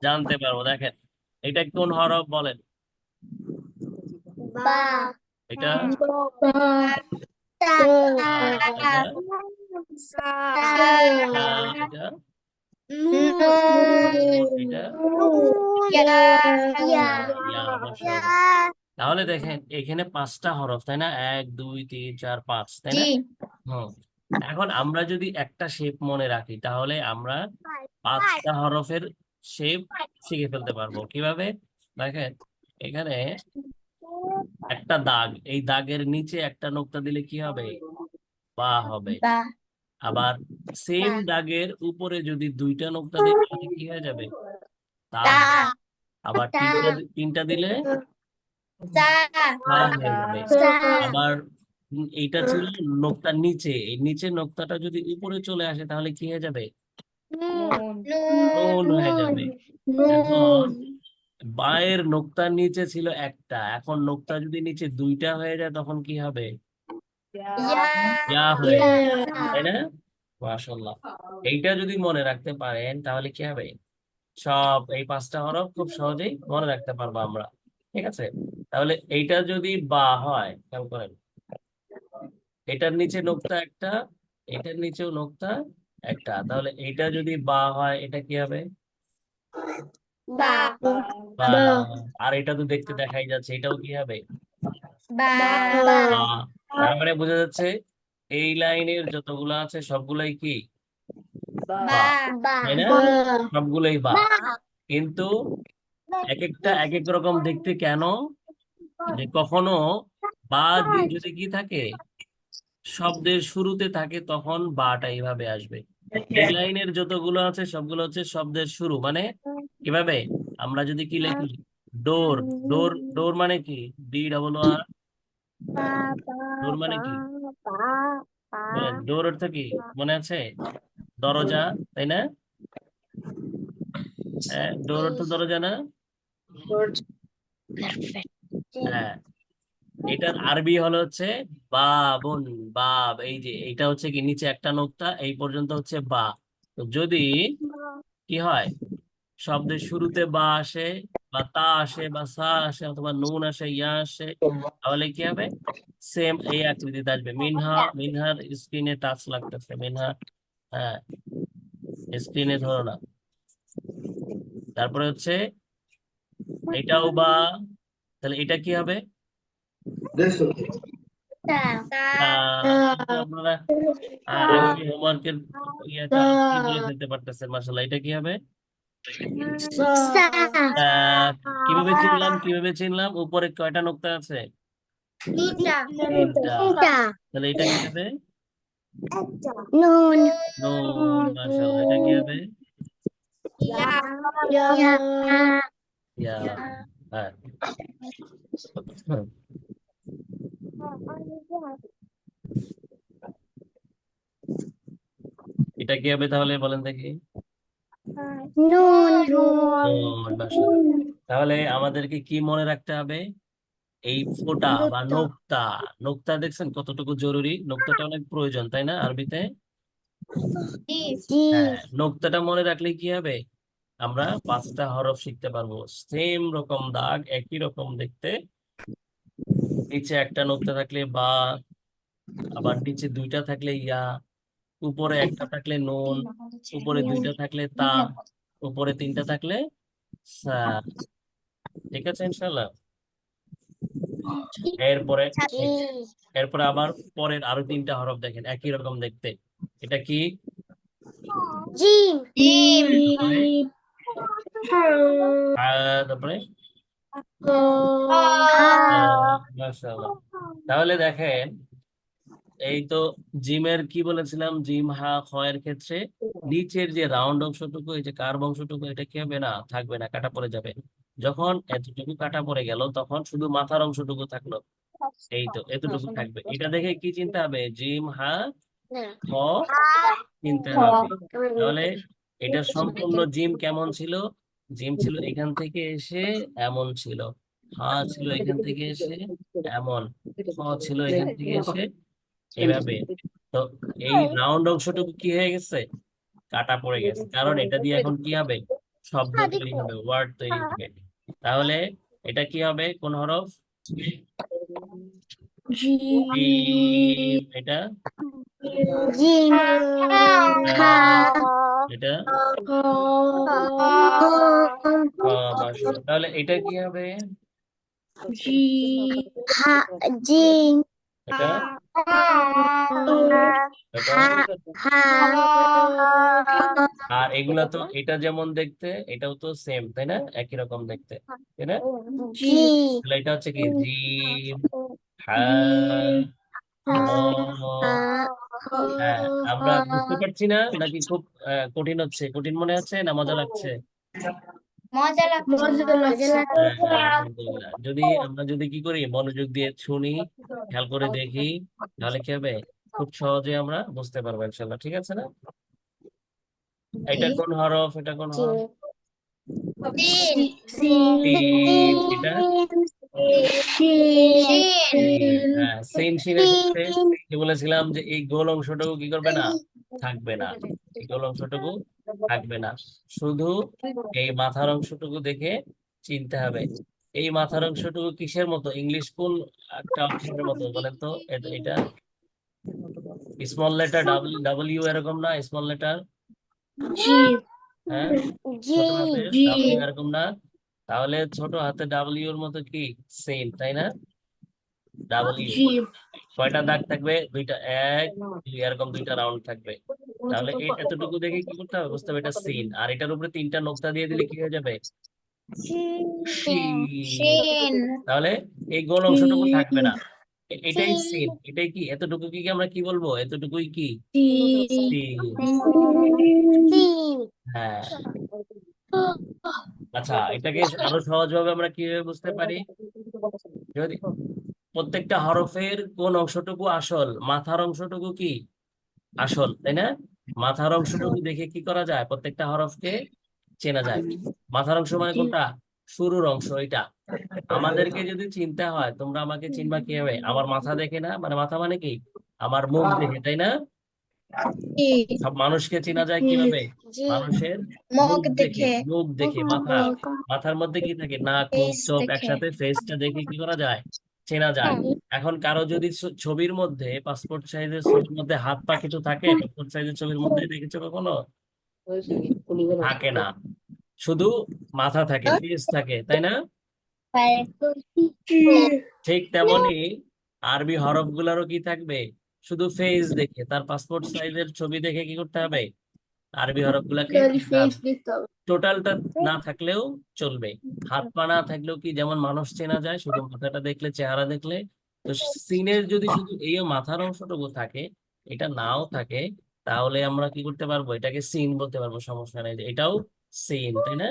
জানতে পারবো। দেখেন এটা কোন হরফ বলেন, বা এটা বা তা এটা সা এটা নুন এটা ইয়া ইয়া ইয়া, মাশাআল্লাহ। তাহলে দেখেন এখানে 5টা হরফ, তাই না, 1 2 3 4 5, তাই না? হুম। এখন আমরা যদি একটা শেপ মনে রাখি, তাহলে আমরা 5টা হরফের শেপ শিখে ফেলতে পারবো। কিভাবে, দেখেন এখানে একটা দাগ, এই দাগের নিচে একটা নোক্তা দিলে কি হবে, বা হবে। বা আবার সেম দাগের উপরে যদি 2টা নোক্তা দিই তাহলে কি হয়ে যাবে, তা তা হবে। আবার তা তিনটা দিলে তা তা হয়ে যাবে। তা আবার এইটা ছিল নোক্তার নিচে, এই নিচে নোক্তাটা যদি উপরে চলে আসে তাহলে কি হয়ে যাবে, নুন নুন হয়ে যাবে। এখন বায়ের নোক্তার নিচে ছিল একটা, এখন নোক্তা যদি নিচে 2টা হয়ে যায় তখন কি হবে, ইয়া ইয়া হয়ে যাবে, ইয়া তাই না? মাশাআল্লাহ। এইটা যদি মনে রাখতে পারেন তাহলে কি হবে, সব এই 5টা হরফ খুব সহজেই মনে রাখতে পারবো আমরা। ঠিক আছে, তাহলে এইটা যদি বা হয়, খেয়াল করেন, এটার নিচে নোক্তা একটা, এটার নিচেও নোক্তা একটা, তাহলে এইটা যদি বা হয় এটা কি হবে, বা বা। বা আর এটা তো দেখতে দেখাই যাচ্ছে, এটাও কি হবে, বা বা বা। তার মানে বোঝা যাচ্ছে এই লাইনের যতগুলো আছে সবগুলাই কি, বা, বা তাই না? বা সবগুলোই বা। কিন্তু এক একটা এক এক রকম দেখতে, কেন, যে কখনো বা যদি কি থাকে, শব্দের শুরুতে থাকে, তখন বাটা এইভাবে আসবে। এই লাইনের যতগুলো আছে সবগুলো হচ্ছে শব্দের শুরু, মানে কিভাবে, আমরা যদি কি লিখি, ডোর, ডোর, ডোর মানে কি, ডি ডাবল আর, ডোর মানে কি বলেন, ডোর অর্থ কি মনে আছে, দরজা, তাই না? হ্যাঁ, ডোর অর্থ দরজা না? হ্যাঁ, এটার আরবি হলো হচ্ছে বাবুন, বাব। এই যে এটা হচ্ছে কি, নিচে একটা নোক্তা, এই পর্যন্ত হচ্ছে বা। তো যদি কি হয়, শব্দের শুরুতে বা আসে, বা তা আসে, বা সা আসে, অথবা নুন আসে, ইয়া আসে, তাহলে কি হবে, সেম এই আকৃতিতে আসবে। মিনহা, মিনহার স্ক্রিনে টাচ লাগতেছে, মিনহা, হ্যাঁ স্ক্রিনে ধরো না। তারপরে হচ্ছে এটাও বা, তাহলে এটা কি হবে, কিন্তু আপনারা এমনি হোমওয়ার্কের ইয়েটা কি বলে ফেলতে পারতেছেন, মাশাআল্লাহ। এটা কি হবে, কিভাবে চিনলাম, কিভাবে চিনলাম, উপরে কয়টা নোক্তা আছে, দুটা 3টা। তাহলে এটা কি হবে, নুন নুন, মাশাআল্লাহ। এটা কি হবে, ইয়া হ্যাঁ এটা কি হবে তাহলে বলেন দেখি? নুন, মাশাআল্লাহ। তাহলে আমাদেরকে কি মনে রাখতে হবে? এই ফোঁটা বা নোক্তা। নোক্তা দেখছেন কতটুকু জরুরি? নোক্তাটা অনেক প্রয়োজন, তাই না আরবিতে? হ্যাঁ, নোক্তাটা মনে রাখলে কি হবে? আমরা 5টা হরফ শিখতে পারবো। সেম রকম দাগ, একই রকম দেখতে। নিচে একটা নোক্তা থাকলে বা, আবার নিচে 2টা থাকলে ইয়া, উপরে একটা থাকলে নুন, উপরে 2টা থাকলে তা, উপরে 3টা থাকলে সা। ঠিক আছে ইনশাল্লাহ। এরপরে এরপরে আবার পরের আরো 3টা হরফ দেখেন একই রকম দেখতে। এটা কি? তারপরে তারপরে মাশাআল্লাহ। তাহলে দেখেন, এই তো জিমের কি বলেছিলাম, জিম হা খ এর ক্ষেত্রে নিচের যে রাউন্ড অংশটুকু, এই যে কার্ভ অংশটুকু, এটা কি হবে না, থাকবে না, কাটা পড়ে যাবে। যখন এতটুকু কাটা পড়ে গেল তখন শুধু মাথার অংশটুকু থাকলো। এই তো এতটুকু থাকবে। এটা দেখে কি চিন্তা হবে? জিম হা খ চিনতে হবে। তাহলে এটা সম্পূর্ণ জিম কেমন ছিল? জিম ছিল এখান থেকে এসে এমন ছিল, হা ছিল এখান থেকে এসে এমন, খ ছিল এখান থেকে এসে এইভাবে। তো এই রাউন্ড অংশটুকু কি হয়ে গেছে? কাটা পড়ে গেছে। কারণ এটা দিয়ে এখন কি হবে? শব্দ তৈরি হবে, ওয়ার্ড তৈরি হবে। তাহলে এটা কি হবে? কোন হরফ? জিম। এটা এটা মাশাআল্লাহ। তাহলে এটা কি হবে? এটা এটা আর এগুলা তো, এটা যেমন দেখতে এটাও তো সেম, তাই না? একই রকম দেখতে, তাই না? তাহলে এটা হচ্ছে কি? জিম হা খ। হ্যাঁ, আমরা বুঝতে পারছি না নাকি খুব কঠিন হচ্ছে? কঠিন মনে হচ্ছে না মজা লাগছে? হ্যাঁ হ্যাঁ, আলহামদুলিল্লাহ। আমরা যদি কি করি, মনোযোগ দিয়ে শুনি, খেয়াল করে দেখি, তাহলে কি হবে? খুব সহজে আমরা বুঝতে পারবো ইনশাল্লাহ। ঠিক আছে না? এটা কোন হরফ? এটা কোন হরফ? সিন। এটা হ্যাঁ, সিন। সিনের ক্ষেত্রে কি বলেছিলাম যে এই গোল অংশটুকু কি করবে না, থাকবে না। এই গোল অংশটুকু থাকবে না, শুধু এই মাথার অংশটুকু দেখে চিনতে হবে। এই মাথার অংশটুকু কিসের মতো? ইংলিশ কোন একটা অক্ষরের মতো বলেন তো? এটা স্মল লেটার ডাব্লিউ এরকম না? স্মল লেটার, হ্যাঁ, ছোট হাতে ডাব্লিউ এরকম না? তাহলে ছোট হাতে ডাব্লিউ এর মতো কি সেম, তাই না? ডাব্লিউ কয়টা দাগ থাকবে? 2টা, 1 2 এরকম 2টা রাউন্ড থাকবে। তাহলে এই এতটুকু দেখে কি করতে হবে? বুঝতে হবে এটা সিন। আর এটার উপরে 3টা নোক্তা দিয়ে দিলে কি হয়ে যাবে? শিন। তাহলে এই গোল অংশটুকু থাকবে না। এটাই সিন। এটাই কি? এতটুকু কি আমরা কি বলবো? এতটুকুই কি সিন। হ্যাঁ। আচ্ছা, এটাকে আরো সহজভাবে আমরা কিভাবে বুঝতে পারি? যদি প্রত্যেকটা হরফের কোন অংশটুকু আসল, মাথার অংশটুকু কি আসল, তাই না? মাথার অংশটুকু দেখে কি করা যায়? প্রত্যেকটা হরফকে চেনা যায়। মাথার অংশ মানে কোনটা? শুরুর অংশ এটা। আমাদেরকে যদি চিনতে হয়, তোমরা আমাকে চিনবা কিভাবে? আমার মাথা দেখে না? মানে মাথা মানে কি? আমার মুখ দেখে, তাই না? সব মানুষকে চেনা যায় কিভাবে? মানুষের মুখ দেখে। মুখ দেখে মাথার মধ্যে কি থাকে? নাক, মুখ, চোখ একসাথে ফেসটা দেখে কি করা যায়? চেনা যায়। এখন কারো যদি ছবির মধ্যে, পাসপোর্ট সাইজের ছবির মধ্যে হাত পা কিছু থাকে, পাসপোর্ট সাইজের ছবির মধ্যে দেখেছো কখনো? থাকে না, শুধু মাথা থাকে, ফেস থাকে, তাই না? ঠিক তেমনি আরবি হরফ গুলারও কি থাকবে? শুধু ফেস দেখে, তার পাসপোর্ট সাইজের ছবি দেখে কি করতে হবে? আরবি হরফ গুলাকে চিনতে হবে। টোটালটা না থাকলেও চলবে, হাত পা না থাকলেও কি যেমন মানুষ চেনা যায় শুধু মাথাটা দেখলে, চেহারা দেখলে, তো সিনের যদি শুধু এই মাথার অংশটুকু থাকে, এটা নাও থাকে, তাহলে আমরা কি করতে পারবো? এটাকে সিন বলতে পারবো, সমস্যা নেই। এটাও সিন, তাই না?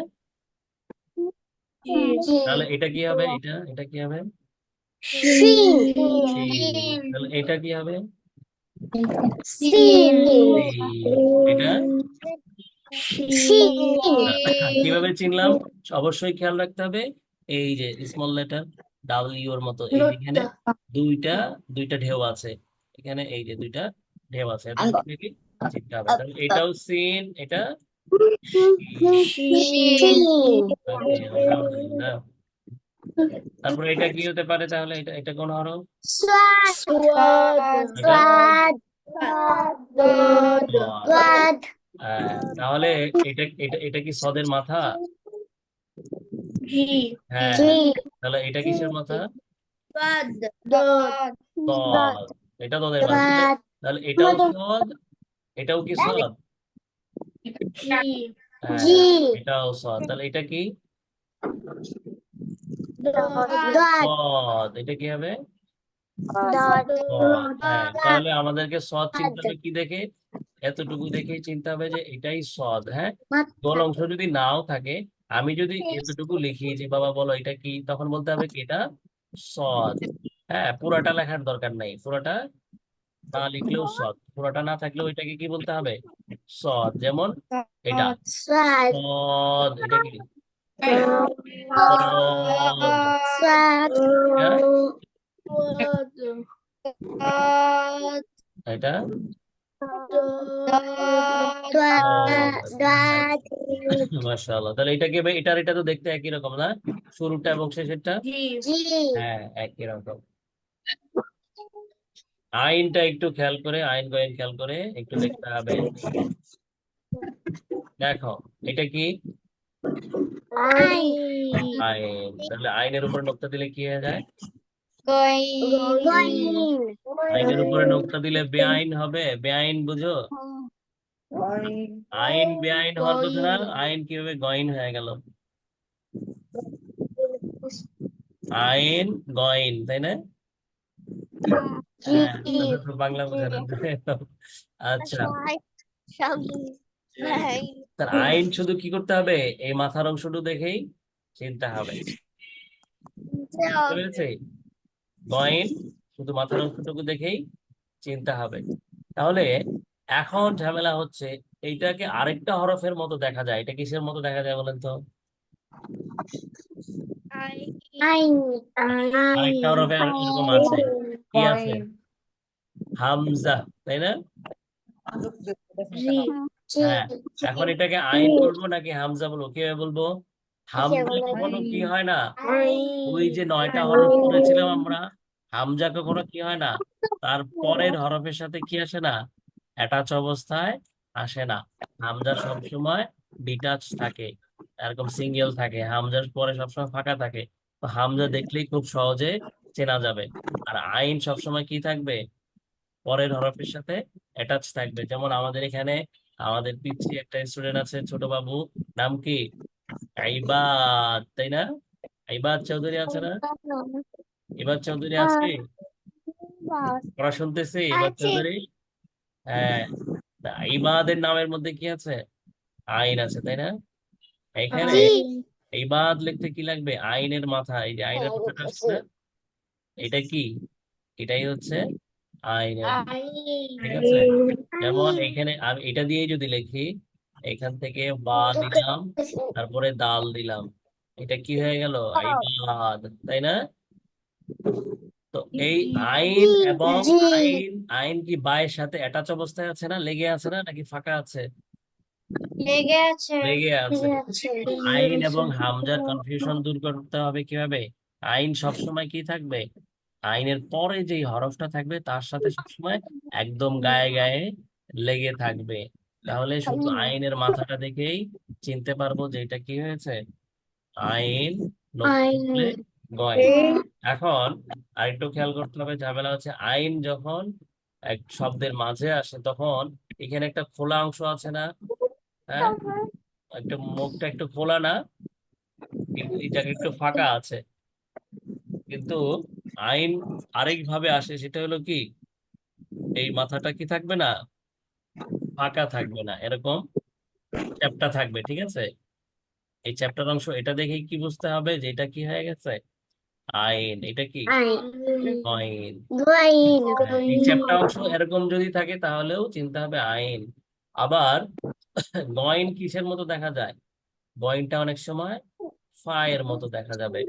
জি তাহলে এটা কি হবে? এটা কি হবে? শিন শিন। তাহলে এটা কি হবে? Sine sine. এটা কিভাবে চিনলাম? অবশ্যই খেয়াল রাখতে হবে, এই যে স্মল লেটার ডাব্লিউ এর মতো এই যে এখানে দুইটা দুইটা ঢেউ আছে, এখানে এই যে দুইটা ঢেউ আছে, এটা কি চিনতে হবে। তাহলে এটাও সিন, এটা শিন। ওকে, আলহামদুলিল্লাহ। তারপরে এটা কি হতে পারে তাহলে? এটা এটা কোন হরফ? সোয়াদ এটা দদ সদ। তাহলে এটা এটা এটা কি সদের মাথা? জি হ্যাঁ। তাহলে এটা কিসের মাথা? দদ সদ। এটা তোদের মাথা। তাহলে এটাও সদ, এটাও কি সদ? জি হ্যাঁ, এটাও সদ। তাহলে এটা কি? দদ সদ। এটা কি হবে? দদ সদ। হ্যাঁ, তাহলে আমাদেরকে সদ চিনতে হবে কি দেখে? এতটুকু দেখেই চিনতে হবে যে এটাই সদ। হ্যাঁ, গোল অংশ যদি নাও থাকে, আমি যদি এতটুকু লিখি যে বাবা বলো এটা কি, তখন বলতে হবে কি এটা সদ। হ্যাঁ, পুরাটা লেখার দরকার নাই, পুরাটা না লিখলেও সদ, পুরাটা না থাকলেও এটাকে কি বলতে হবে? সদ। যেমন এটা সদ, এটা কি সদ, এটা এটা সদ। মাশাআল্লাহ। তাহলে এটা কি? এটার এটা তো দেখতে একই রকম না, শুরুটা এবং শেষেরটা? হ্যাঁ, একই রকম। আইনটা একটু খেয়াল করে, আইন গয়েন খেয়াল করে একটু দেখতে হবে। দেখো এটা কি? আইন। তাহলে আইনের উপরে নোক্তা দিলে কি হয়ে যায়? আইনের উপরে নোক্তা দিলে বেআইন হবে। বেআইন বুঝো? আইন বেআইন হওয়ার কথা না, আইন কিভাবে গইন হয়ে গেল? আইন গইন, তাই না? হ্যাঁ, তাহলে তো বাংলা বোঝা না। আচ্ছা, তার আইন শুধু কি করতে হবে? এই মাথার অংশটুকু দেখেই চিনতে হবে, বুঝতে পেরেছি? গয়েন শুধু মাথার অংশটুকু দেখেই চিনতে হবে। তাহলে এখন ঝামেলা হচ্ছে, এইটাকে আরেকটা হরফের মতো দেখা যায়, এটা কিসের মতো দেখা যায় বলেন তো? আরেকটা হরফে এরকম আছে, কি আছে? হামজা, তাই না? হ্যাঁ, এখন এটাকে আইন বলবো নাকি হামজা বলবো? কিভাবে বলবো? হামজা কখনো কি হয় না, ওই যে 9টা হরফ পড়েছিলাম আমরা, হামজা কখনো কি হয় না, তার পরের হরফের সাথে কি আসে না, অ্যাটাচ অবস্থায় আসে না। হামজা সবসময় ডিটাচ থাকে, এরকম সিঙ্গেল থাকে, হামজার পরে সবসময় ফাঁকা থাকে। তো হামজা দেখলেই খুব সহজে চেনা যাবে। আর আইন সবসময় কি থাকবে? পরের হরফের সাথে অ্যাটাচ থাকবে। যেমন আমাদের এখানে আমাদের পিচ্ছি একটা স্টুডেন্ট আছে, ছোট বাবু, নাম কি? আইবাদ, তাই না? আইবাদ চৌধুরী আছে না? এবার চৌধুরী আছে, পড়া শুনতেছি এবার চৌধুরী। হ্যাঁ, তা ইবাদের নামের মধ্যে কি আছে? আইন আছে, তাই না? এখানে ইবাদ লিখতে কি লাগবে? আইনের মাথা, এই যে আইনের মাথাটা আসছে না, এটা কি? এটাই হচ্ছে আইনের মাথা, ঠিক আছে? যেমন এখানে আমি এটা দিয়ে যদি লিখি, এখান থেকে বা দিলাম, তারপরে দাল দিলাম, এটা কি হয়ে গেল? আইবাদ, তাই না? তো এই আইন এবং আইন, আইন কি বায়ের সাথে অ্যাটাচ অবস্থায় আছে না, লেগে আছে না, নাকি ফাঁকা আছে? লেগে আছে। আইন এবং হামজার কনফিউশন দূর করতে হবে কিভাবে? আইন সবসময় কি থাকবে? আইনের পরে যে হরফটা থাকবে তার সাথে সবসময় একদম গায়ে গায়ে লেগে থাকবে। তাহলে শুধু আইনের মাথাটা দেখেই চিনতে পারবো যে এটা কি হয়েছে, আইন নকলে গয়। এখন আরেকটু খেয়াল করতে হবে, ঝামেলা হচ্ছে আইন যখন এক শব্দের মাঝে আসে তখন এখানে একটা খোলা অংশ আছে না? হ্যাঁ, একটা মুখটা একটু খোলা না, কিন্তু এই জায়গায় একটু ফাঁকা আছে। কিন্তু আইন আরেক ভাবে আসে, সেটা হলো কি, এই মাথাটা কি থাকবে না, ফাঁকা থাকবে না, এরকম চ্যাপ্টা থাকবে, ঠিক আছে? এই চ্যাপ্টার অংশ এটা দেখে কি বুঝতে হবে যে এটা কি হয়ে গেছে, আইন। এটা কি Ain. গইন। Guain. হ্যাঁ, এই চ্যাপ্টার অংশ এরকম যদি থাকে তাহলেও চিন্তা হবে আইন। আবার গইন কিসের মতো দেখা যায়, গইনটা অনেক সময় ফা এর মতো দেখা যাবে।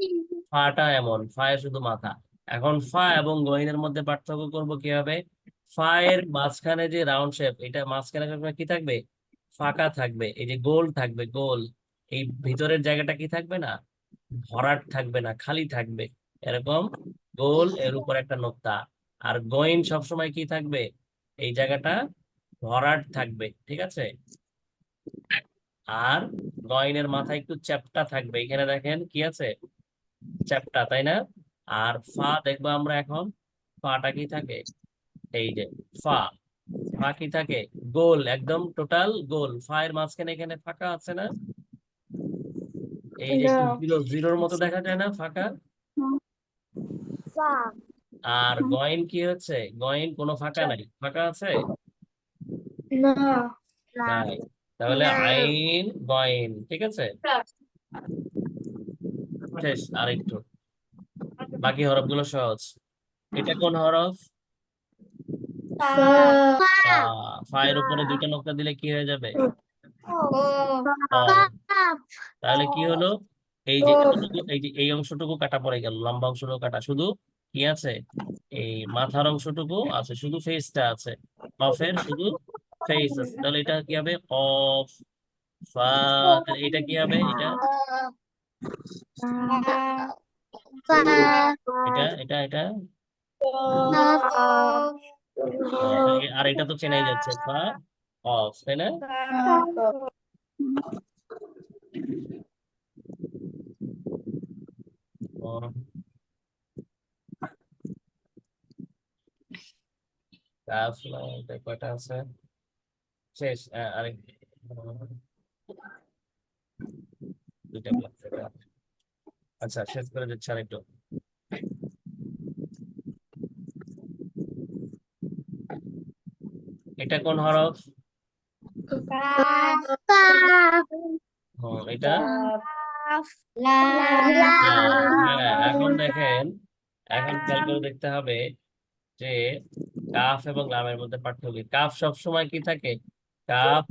ফাটা এমন, ফা এর শুধু মাথা। এখন ফা এবং গইনের মধ্যে পার্থক্য করব কিভাবে, ফা এর মাঝখানে যে রাউন্ড শেপ, এটা মাঝখানে সবসময় কি থাকবে, ফাঁকা থাকবে, এই যে গোল থাকবে, গোল। এই ভিতরের জায়গাটা কি থাকবে না, ভরাট থাকবে না, খালি থাকবে এরকম, গোল, এর উপর একটা নোক্তা। আর গইন সবসময় কি থাকবে, এই জায়গাটা ভরাট থাকবে, ঠিক আছে। আর গইনের মাথায় একটু চ্যাপ্টা থাকবে, এখানে দেখেন কি আছে, চ্যাপ্টা, তাই না। আর ফা দেখবো আমরা এখন, ফাটা কি থাকে, এই যে ফা, ফা কি থাকে, গোল, একদম টোটাল গোল। ফা এর মাঝখানে এখানে ফাঁকা আছে না, এই যে একটু জিরো জিরোর মতো দেখা যায় না ফাঁকা। Fa. আর গয়েন কি হচ্ছে, গয়েন কোনো ফাঁকা নাই, ফাঁকা আছে না নাই। তাহলে না। আইন গয়েন, ঠিক আছে। শেষ, আরেকটু, বাকি হরফগুলো সহজ। এটা কোন হরফ, তা Fa. ফা। ফা এর উপরে দুইটা নোক্তা দিলে কি হয়ে যাবে, ও কফ। Kaf. তাহলে কি হলো, এই যে এতটুকু, এই যে এই অংশটুকু কাটা পড়ে গেল, লম্বা অংশটুকু কাটা, শুধু কি আছে, এই মাথার অংশটুকু আছে, শুধু ফেসটা আছে, কফের শুধু ফেস আছে। তাহলে এটা কি হবে, অফ ফা। তাহলে এটা কি হবে, এটা Fa. এটা এটা এটা Kaf. আর এটা তো চেনাই যাচ্ছে, ফা অফ, তাই না। ও, কাফ লাম, এটা কয়টা আছে, শেষ। আরেক দুইটা ক্লাস এটা, আচ্ছা শেষ করে দিচ্ছি আরেকটু। এটা কোন হরফ, Kaf. এটা Lam. হ্যাঁ। এখন দেখেন, এখন খেয়াল করে দেখতে হবে যে কাফ এবং লামের মধ্যে পার্থক্য কি। কাফ সব সময় কি থাকে, কাফ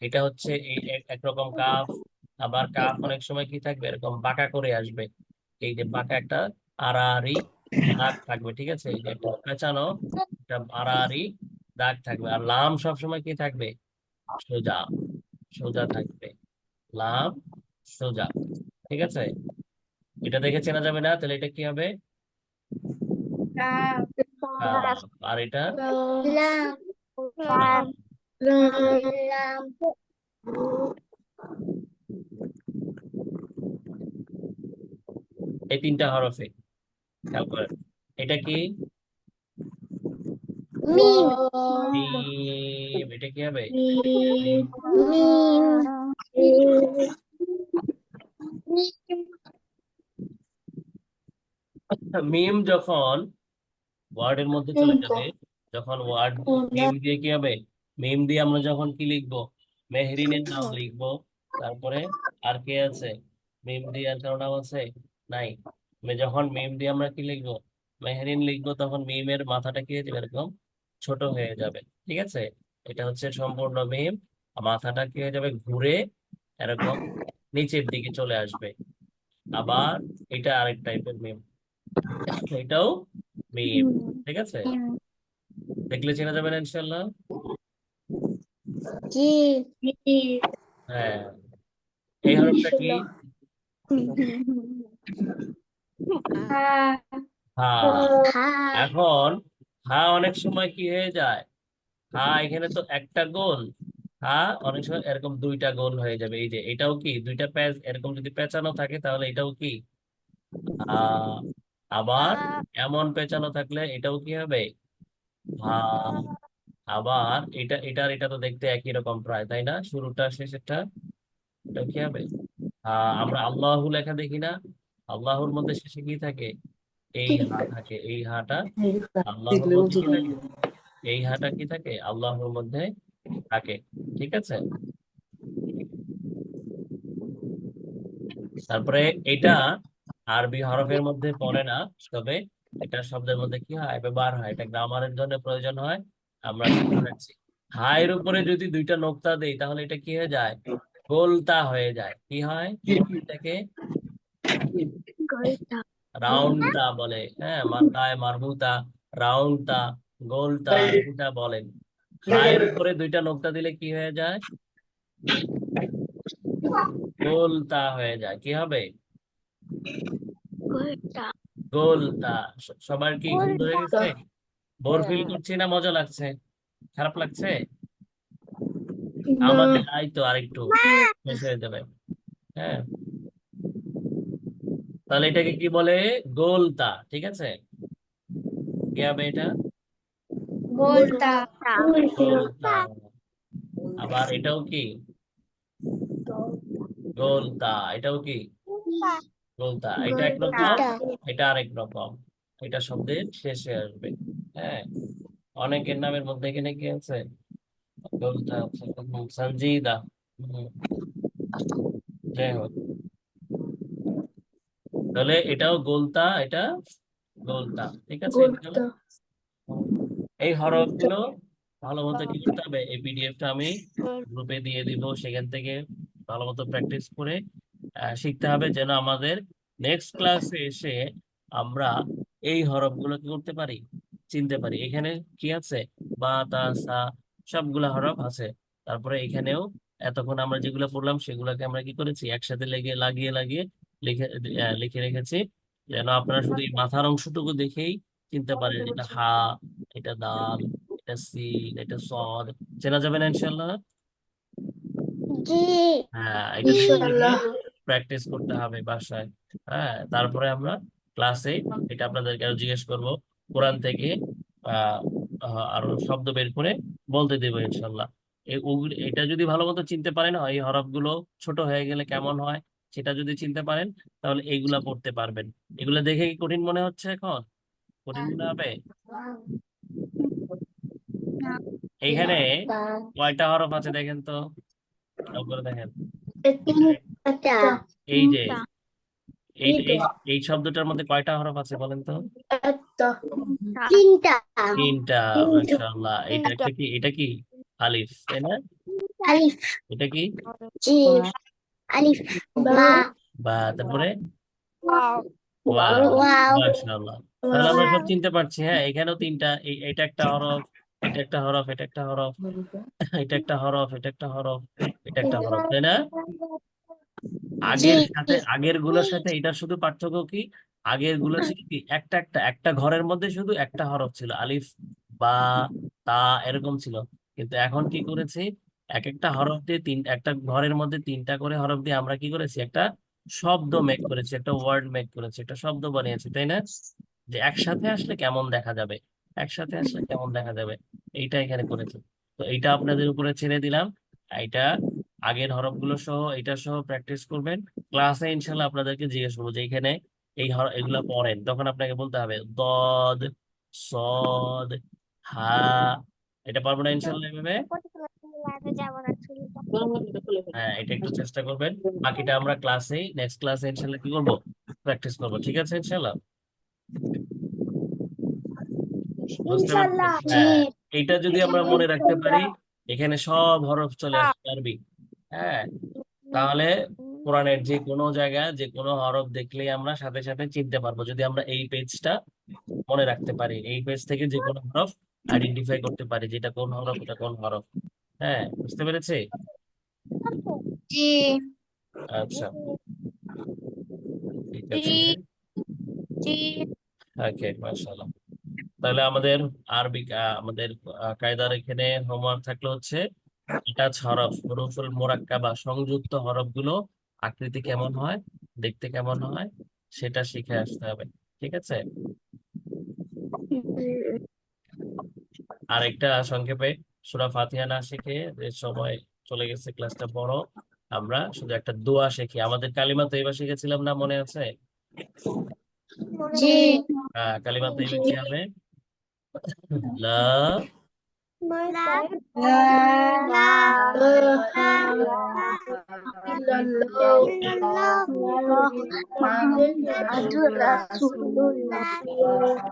এটা হচ্ছে এই একরকম কাফ। আবার কাফ অনেক সময় কি থাকবে, এরকম বাঁকা করে আসবে, এই যে বাঁকা একটা আড়াআড়ি দাগ থাকবে, ঠিক আছে, এই যে একটা পেঁচানো একটা আড়াআড়ি দাগ থাকবে। আর লাম সব সময় কি থাকবে, সোজা, সোজা থাকবে, লাম সোজা, ঠিক আছে। এটা দেখে চেনা যাবে না, তাহলে এটা কি হবে, কাফ। আর এটা Lam. লাম। Lam. এই তিনটা হরফে খেয়াল করেন, এটা কি, Mim. মিম। এটা কি হবে, Mim. মিম যখন ওয়ার্ডের মধ্যে চলে যাবে, যখন ওয়ার্ড মিম দিয়ে কি হবে, মিম দিয়ে আমরা যখন কি লিখবো, মেহরিনের নাম লিখবো, তারপরে আর কে আছে, মিম দিয়ে আর কারো নাম আছে, নাই। যখন মিম দিয়ে আমরা কি লিখবো, মেহরিন লিখবো, তখন মিমের মাথাটা কি হয়ে যাবে, এরকম ছোট হয়ে যাবে, ঠিক আছে। এটা হচ্ছে সম্পূর্ণ মিম, আর মাথাটা কি হয়ে যাবে, ঘুরে এরকম নিচের দিকে চলে আসবে। আবার এটা আরেক টাইপের মিম, এটাও মিম, ঠিক আছে। দেখলে চেনা যাবে না ইনশাল্লাহ। Ji. হ্যাঁ, এই হরফটা কি, হা। Ha. এখন হা অনেক সময় কি হয়ে যায়, হা এখানে তো একটা গোল, হা অনেক সময় এরকম দুইটা গোল হয়ে যাবে, এই যে এটাও কি দুইটা প্যাচ এরকম যদি পেঁচানো থাকে তাহলে এটাও কি হা। আবার এমন পেঁচানো থাকলে এটাও কি হবে, হা। আবার এটা এটার এটা তো দেখতে একই রকম প্রায়, তাই না, শুরুটা শেষেরটা, এটা কি হবে, আমরা আল্লাহু লেখা দেখি না, আল্লাহর মধ্যে শেষে কি থাকে, এই হা থাকে, এই হাটা আল্লাহর মধ্যে কি থাকে, এই হাটা কি থাকে, আল্লাহর মধ্যে থাকে, ঠিক আছে। তারপরে এটা আরবি হরফের মধ্যে পড়ে না, তবে এটা শব্দের মধ্যে কি হয়, ব্যবহার হয়, এটা গ্রামারের জন্য প্রয়োজন হয়, আমরা শিখে রাখছি। হায়ের উপরে যদি দুইটা নোক্তা দেই তাহলে এটা কি হয়ে যায়, গোলতা হয়ে যায়। কি হয়, কি বলে এটাকে? গোলতা রাউন্ডতা বলে। হ্যাঁ, মাথায় মারবুতা, রাউন্ডতা, গোলতা, এটা বলেন। হায়ের উপরে দুইটা নোক্তা দিলে কি হয়ে যায়, গোলতা হয়ে যায়। কি হবে, গোলতা গোলতা। সবার কি ঘুম ধরে গোলতা। গেছে? বোর ফিল করছি না মজা লাগছে, খারাপ লাগছে? আমাদের এই তো আরেকটু শেষ হয়ে যাবে। হ্যাঁ, তাহলে এটাকে কি বলে, গোলতা। ঠিক আছে, কি হবে এটা, গোলতা। গোলতা। আবার এটাও কি গোলতা, এটাও কি গোলতা। এটা একরকম, গোলতা এটা আরেক রকম, এটা শব্দের শেষে আসবে। হ্যাঁ, অনেকের নামের মধ্যে এখানে কি আছে, গোলতা আছে, সঞ্জিদা। হম, যাই হোক, তাহলে এটাও গোলতা, এটা গোলতা। ঠিক আছে, গোলতা এই হরফ গুলো ভালো মতো কি করতে হবে, এই পিডিএফটা আমি গ্রুপে দিয়ে দিব, সেখান থেকে ভালো মতো প্র্যাকটিস করে শিখতে হবে, যেন আমাদের নেক্সট ক্লাসে এসে আমরা এই হরফ গুলো কি করতে পারি, চিনতে পারি। এখানে কি আছে, বা, তা, সা, সবগুলা হরফ আছে। তারপরে এখানেও এতক্ষণ আমরা যেগুলো পড়লাম সেগুলোকে আমরা কি করেছি, একসাথে লাগিয়ে লাগিয়ে লিখে লিখে রেখেছি, যেন আপনারা শুধু এই মাথার অংশটুকু দেখেই চিনতে পারেন, এটা হা, এটা দাল, এটা সিন, এটা সদ। চেনা যাবে না ইনশাল্লাহ? জি হ্যাঁ, এটা দেখে দেখে ইনশাআল্লাহ প্র্যাকটিস করতে হবে বাসায়। হ্যাঁ, তারপরে আমরা ক্লাসে এটা আপনাদেরকে আরো জিজ্ঞেস করব, কোরআন থেকে আহ আরো শব্দ বের করে বলতে দেবো ইনশাল্লাহ। এটা যদি ভালো মতো চিনতে পারেন, এই হরফগুলো ছোট হয়ে গেলে কেমন হয় সেটা যদি চিনতে পারেন, তাহলে এইগুলা পড়তে পারবেন। এগুলা দেখে কি কঠিন মনে হচ্ছে এখন? কঠিন মনে হবে? এইখানে কয়টা হরফ আছে দেখেন তো, খেয়াল করে দেখেন। তিনটা এই যে এই এই এই শব্দটার মধ্যে কয়টা হরফ আছে বলেন তো? তিনটা তিনটা। মাশাআল্লাহ, এটা একটা কি, এটা কি আলিফ, তাই না? আলিফ এটা কি জি আলিফ বা বা, তারপরে ওয়াও। ওয়াও। ওয়াও মাশাআল্লাহ, তাহলে আমরা সব চিনতে পারছি। হ্যাঁ, এখানেও তিনটা, এটা একটা হরফ, এটা একটা হরফ, এটা একটা হরফ, এটা একটা হরফ, এটা একটা হরফ, এটা একটা হরফ, তাই না? জি আগের গুলোর সাথে এটা শুধু পার্থক্য কি, আগের গুলো ছিল কি, একটা ঘরের মধ্যে শুধু একটা হরফ ছিল, আলিফ, বা, তা, এরকম ছিল। কিন্তু এখন কি করেছি, এক একটা হরফ দিয়ে একটা ঘরের মধ্যে তিনটা করে হরফ দিয়ে আমরা কি করেছি, একটা শব্দ মেক করেছি, একটা ওয়ার্ড মেক করেছি, একটা শব্দ বানিয়েছি, তাই না? যে একসাথে আসলে কেমন দেখা যাবে, একসাথে আসলে কেমন দেখা যাবে, এইটা এখানে করেছি। তো এইটা আপনাদের উপরে ছেড়ে দিলাম। এটা আগের হরফগুলো সহ এটা সহ প্র্যাকটিস করবেন। ক্লাসে ইনশাল্লাহ আপনাদেরকে জিজ্ঞেস করবো যে এখানে এগুলা পড়েন, তখন আপনাকে বলতে হবে দদ, সদ, হা। এটা পারবো না ইনশাল্লাহ এভাবে? হ্যাঁ, এটা একটু চেষ্টা করবেন। বাকিটা আমরা নেক্সট ক্লাসে ইনশাল্লাহ কি করবো, প্র্যাকটিস করবো। ঠিক আছে ইনশাল্লাহ? বুঝতে পারছেন? জি হ্যাঁ, এইটা যদি আমরা মনে রাখতে পারি, এখানে সব হরফ চলে আসতে পারবি। হ্যাঁ, তাহলে কোরআনের যে কোনো জায়গায় যে কোনো হরফ দেখলেই আমরা সাথে সাথে চিনতে পারবো, যদি আমরা এই পেজটা মনে রাখতে পারি, এই পেজ থেকে যে কোনো হরফ আইডেন্টিফাই করতে পারি, যেটা কোন হরফ, এটা কোন হরফ। হ্যাঁ, বুঝতে পেরেছি? জি আচ্ছা, ঠিক জি আছে। জি ওকে, মাশাআল্লাহ। তাহলে আমাদের আরবি আমাদের কায়দার এখানে হোমওয়ার্ক থাকলো হচ্ছে, আটাচ হরফ, হুরুফুল মুরাক্কাবা, সংযুক্ত হরফগুলো আকৃতি কেমন হয়, দেখতে কেমন হয়, সেটা শিখে আসতে হবে। ঠিক আছে? আর একটা সংক্ষেপে, সূরা ফাতিহা না শিখে যে সময় চলে গেছে, ক্লাসটা বড়, আমরা শুধু একটা দোয়া শিখি। আমাদের কালিমা তৈবা শিখেছিলাম না, মনে আছে? জি কালিমা তৈবা কি হবে? লা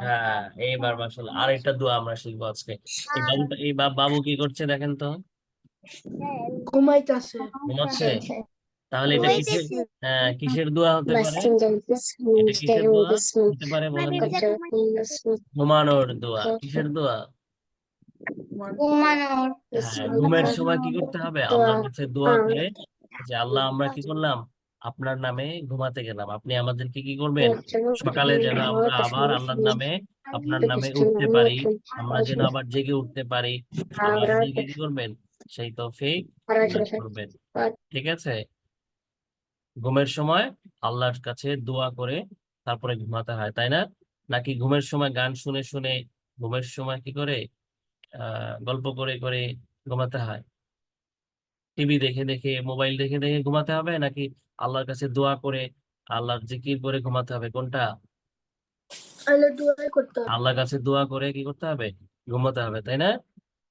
হ্যাঁ, এইবার মাশাআল্লাহ আরেকটা দোয়া আমরা শিখবো আজকে। এই বাবু কি করছে দেখেন তো, ঘুমাইতেছে। ঘুমাচ্ছে। তাহলে এটা কিসের ঘুমাইতেছে। কিসের দোয়া হতে পারে? এটা কিসের দোয়া হতে পারে বলেন তো? ঘুমানোর দোয়া। কিসের দোয়া? ঘুমানোর। হ্যাঁ, ঘুমের সময় কি করতে হবে? আল্লাহর কাছে দোয়া করে যে আল্লাহ, আমরা কি করলাম? আপনার নামে ঘুমাতে গেলাম, আপনি আমাদেরকে কি করবেন? সকালে যেন আমরা আবার আল্লাহর নামে, আপনার নামে উঠতে পারি, আমরা যেন আবার জেগে উঠতে পারি। আল্লাহ আমাদেরকে কি করবেন? সেই তৌফিক দান করবেন। ঠিক আছে? ঘুমের সময় আল্লাহর কাছে দোয়া করে তারপরে ঘুমাতে হয়, তাই না? নাকি ঘুমের সময় গান শুনে শুনে, ঘুমের সময় কি করে গল্প করে করে ঘুমাতে হয়? টিভি দেখে দেখে, মোবাইল দেখে দেখে ঘুমাতে হবে, নাকি আল্লাহর কাছে দোয়া করে, আল্লাহর জিকির করে ঘুমাতে হবে? কোনটা? আল্লাহ দোয়া করতে হবে। আল্লাহর কাছে দোয়া করে কি করতে হবে? ঘুমাতে হবে, তাই না?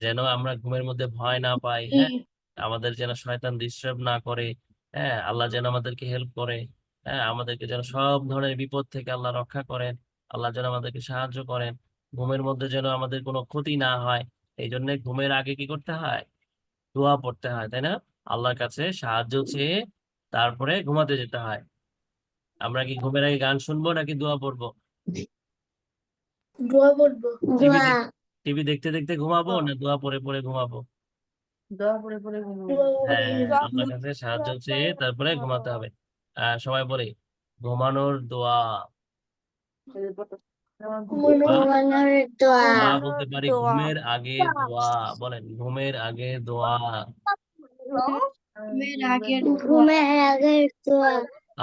যেন আমরা ঘুমের মধ্যে ভয় না পাই, হ্যাঁ, আমাদের যেন শয়তান ডিস্টার্ব না করে, হ্যাঁ, আল্লাহ যেন আমাদেরকে হেল্প করে, হ্যাঁ, আমাদেরকে যেন সব ধরনের বিপদ থেকে আল্লাহ রক্ষা করেন, আল্লাহ যেন আমাদেরকে সাহায্য করেন, ঘুমের মধ্যে যেন আমাদের কোনো ক্ষতি না হয়। এই জন্য ঘুমের আগে কি করতে হয়? দোয়া পড়তে হয়, তাই না? আল্লাহর কাছে সাহায্য চেয়ে তারপরে ঘুমাতে যেতে হয়। আমরা কি ঘুমের আগে গান শুনবো নাকি দোয়া পড়বো? দোয়া বলবো। টিভি টিভি দেখতে দেখতে ঘুমাবো না দোয়া পড়ে পড়ে ঘুমাবো? দোয়া হ্যাঁ, বলবো। আল্লাহর কাছে সাহায্য চেয়ে তারপরে ঘুমাতে হবে। সবাই বলে ঘুমানোর দোয়া, বা ঘুমানোর দোয়া বা বলতে পারি ঘুমের আগে দোয়া। বলেন, ঘুমের আগে দোয়া। ঘুমের আগের দোয়া। ঘুমের আগের দোয়া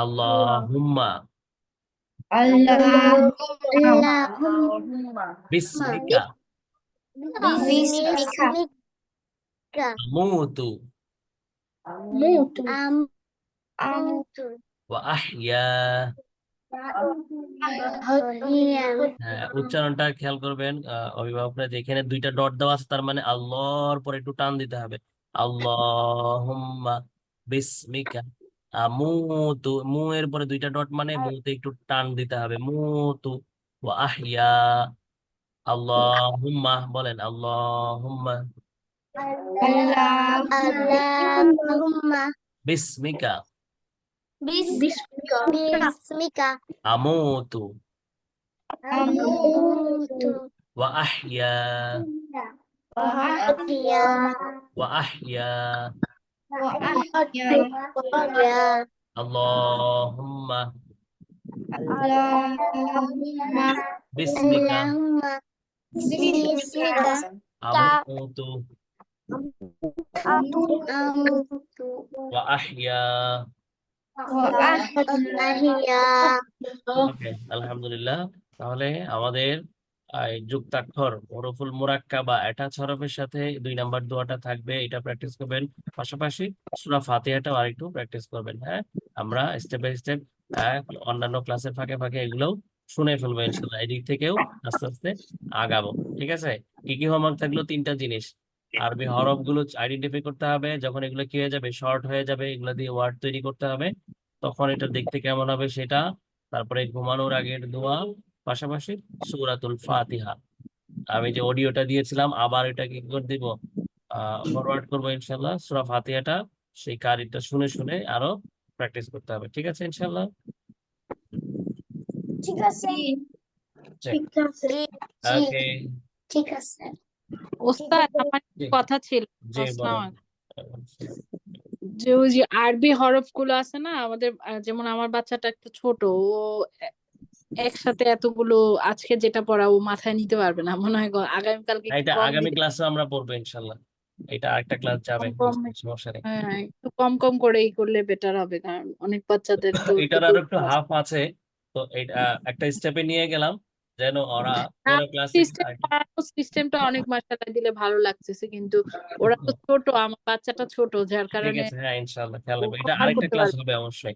আল্লাহুম্মা আল্লাহুম্মা বিসমিকা বিসমিকা বিসমিকা আমুতু মুতু। আমুতু ওয়া আহইয়া। উচ্চারণটা খেয়াল করবেন অভিভাবকরা, যেখানে দুইটা ডট দেওয়া আছে তার মানে আল্লাহর পরে একটু টান দিতে হবে। আল্লাহুম্মা বিসমিকা আমুতু, মু এর পরে দুইটা ডট মানে মুতে একটু টান দিতে হবে, মুতু ওয়া আহইয়া। আল্লাহুম্মা বলেন, আল্লাহুম্মা আল্লাহুম্মা বিসমিকা বিসমিকা বিসমিকা আমুতু আমুতু ওয়া আহইয়া আহইয়া ওয়া আহইয়া। আহইয়া আল্লাহুম্মা আল্লাহুম্মা বিসমিকা আল্লাহুম্মা বিসমিকা আমুতু আমুতু ওয়া আহইয়া। আহইয়া। ওকে, আলহামদুলিল্লাহ। তাহলে আমাদের এই যুক্তাক্ষর হরফুল মুরাক্কাবা অ্যাটাচ হরফের সাথে 2 নাম্বার দোয়াটা থাকবে, এটা প্র্যাকটিস করবেন। পাশাপাশি সূরা ফাতিহাটাও আরেকটু প্র্যাকটিস করবেন। হ্যাঁ, আমরা স্টেপ বাই স্টেপ অন্যান্য ক্লাসের ফাঁকে ফাঁকে এগুলোও শুনে ফেলবো ইনশাল্লাহ। এদিক থেকেও আস্তে আস্তে আগাবো। ঠিক আছে? কি কি হোমওয়ার্ক থাকলো? 3টা জিনিস। আরবি হরফ গুলো আইডেন্টিফাই করতে হবে, যখন এগুলো কি হয়ে যাবে, শর্ট হয়ে যাবে, এগুলো দিয়ে ওয়ার্ড তৈরি করতে হবে, তখন এটা দেখতে কেমন হবে সেটা। তারপরে ঘুমানোর আগের দোয়া, পাশাপাশি সূরাতুল ফাতিহা। আমি যে অডিওটা দিয়েছিলাম আবার এটা কি করে দিব, ফরওয়ার্ড করবো ইনশাল্লাহ। সূরা ফাতিহাটা সেই কারিটা শুনে শুনে আরো প্র্যাকটিস করতে হবে। ঠিক আছে ইনশাল্লাহ? ঠিক আছে ঠিক আছে। ওকে, ঠিক আছে। ওস্তাদ আমার জি কথা ছিল। জি আসসালামু বলেন। আলাইকুম। যে ওই যে আরবি হরফ গুলো আছে না আমাদের, যেমন আমার বাচ্চাটা একটু ছোট, ও একসাথে এতগুলো আজকে যেটা পড়া ও মাথায় নিতে পারবে না মনে হয়। আগামীকালকে একটু এটা কম আগামী দিতে, ক্লাসে আমরা পড়বো ইনশাল্লাহ। এটা আরেকটা ক্লাস যাবে, কম কম, সমস্যা নেই। হ্যাঁ একটু কম কম করেই করলে বেটার হবে, কারণ অনেক বাচ্চাদের তো এটার আরো একটু হাফ আছে, তো এটা একটা স্টেপে নিয়ে গেলাম যেন ওরা পুরো ক্লাসে। সিস্টেমটা অনেক মাশাআল্লাহ দিলে ভালো লাগতেছে, কিন্তু ওরা তো ছোট, আমার বাচ্চাটা ছোট, যার ঠিক কারণে আছে, হ্যাঁ ইনশাল্লাহ খেয়াল ও রাখবো। এটা কভার আরেকটা করতে ক্লাস পারবে। হবে অবশ্যই।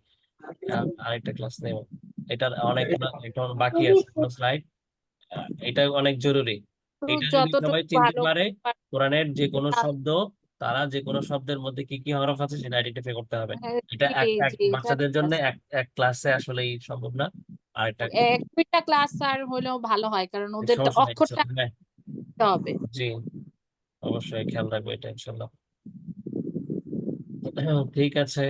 আরেকটা ক্লাস নেব। এটার অনেক এখন বাকি আছে স্লাইড। এটা অনেক জরুরি। এটা যদি যতটুকু সবাই চিনতে ভালো পারে পারে, কোরআনের যে কোনো শব্দ, তারা যে কোনো শব্দের মধ্যে কি কি হরফ আছে সেটা আইডেন্টিফাই করতে হবে। এটা জি এক এক জি এটা বাচ্চাদের ঠিক জন্য আছে। এক এক ক্লাসে আসলেই সম্ভব না। আর এটা এক দুইটা ক্লাস আর হলেও ভালো হয়, কারণ ওদের তো সমস্যা নেই অক্ষরটা হ্যাঁ, শিখতে হবে। জি অবশ্যই খেয়াল রাখবো এটা ইনশাল্লাহ। ঠিক আছে,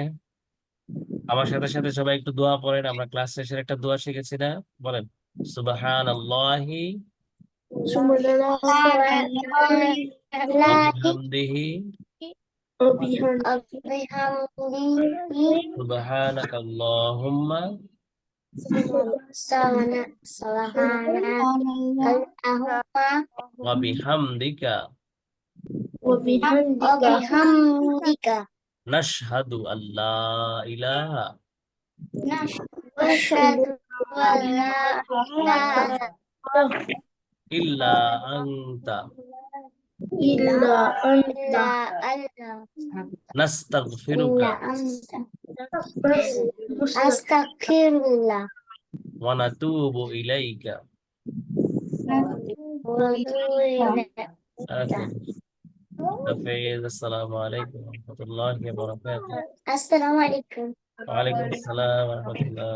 আমার সাথে সাথে সবাই একটু দোয়া পড়েন। আমরা ক্লাস শেষের একটা দোয়া শিখেছি না, বলেন সুবহানাল্লাহি ওয়া বিহামদিহি সুবহানাকাল্লাহুম্মা ওয়া বিহামদিকা وبحمدك নাশহাদু আল্লা ইলাহা أشهد أن لا إله ইল্লা আনতা إلا أنت নাস্তাগফিরুকা أستغفر الله ওয়া নাতুবু ইলাইকা। وأتوب إليك হাফেজ। আসসালামু আলাইকুম ওয়া রাহমাতুল্লাহি ওয়া বারাকাতুহু। السلام عليكم ওয়া আলাইকুম আসসালাম ওয়া রাহমাতুল্লাহ।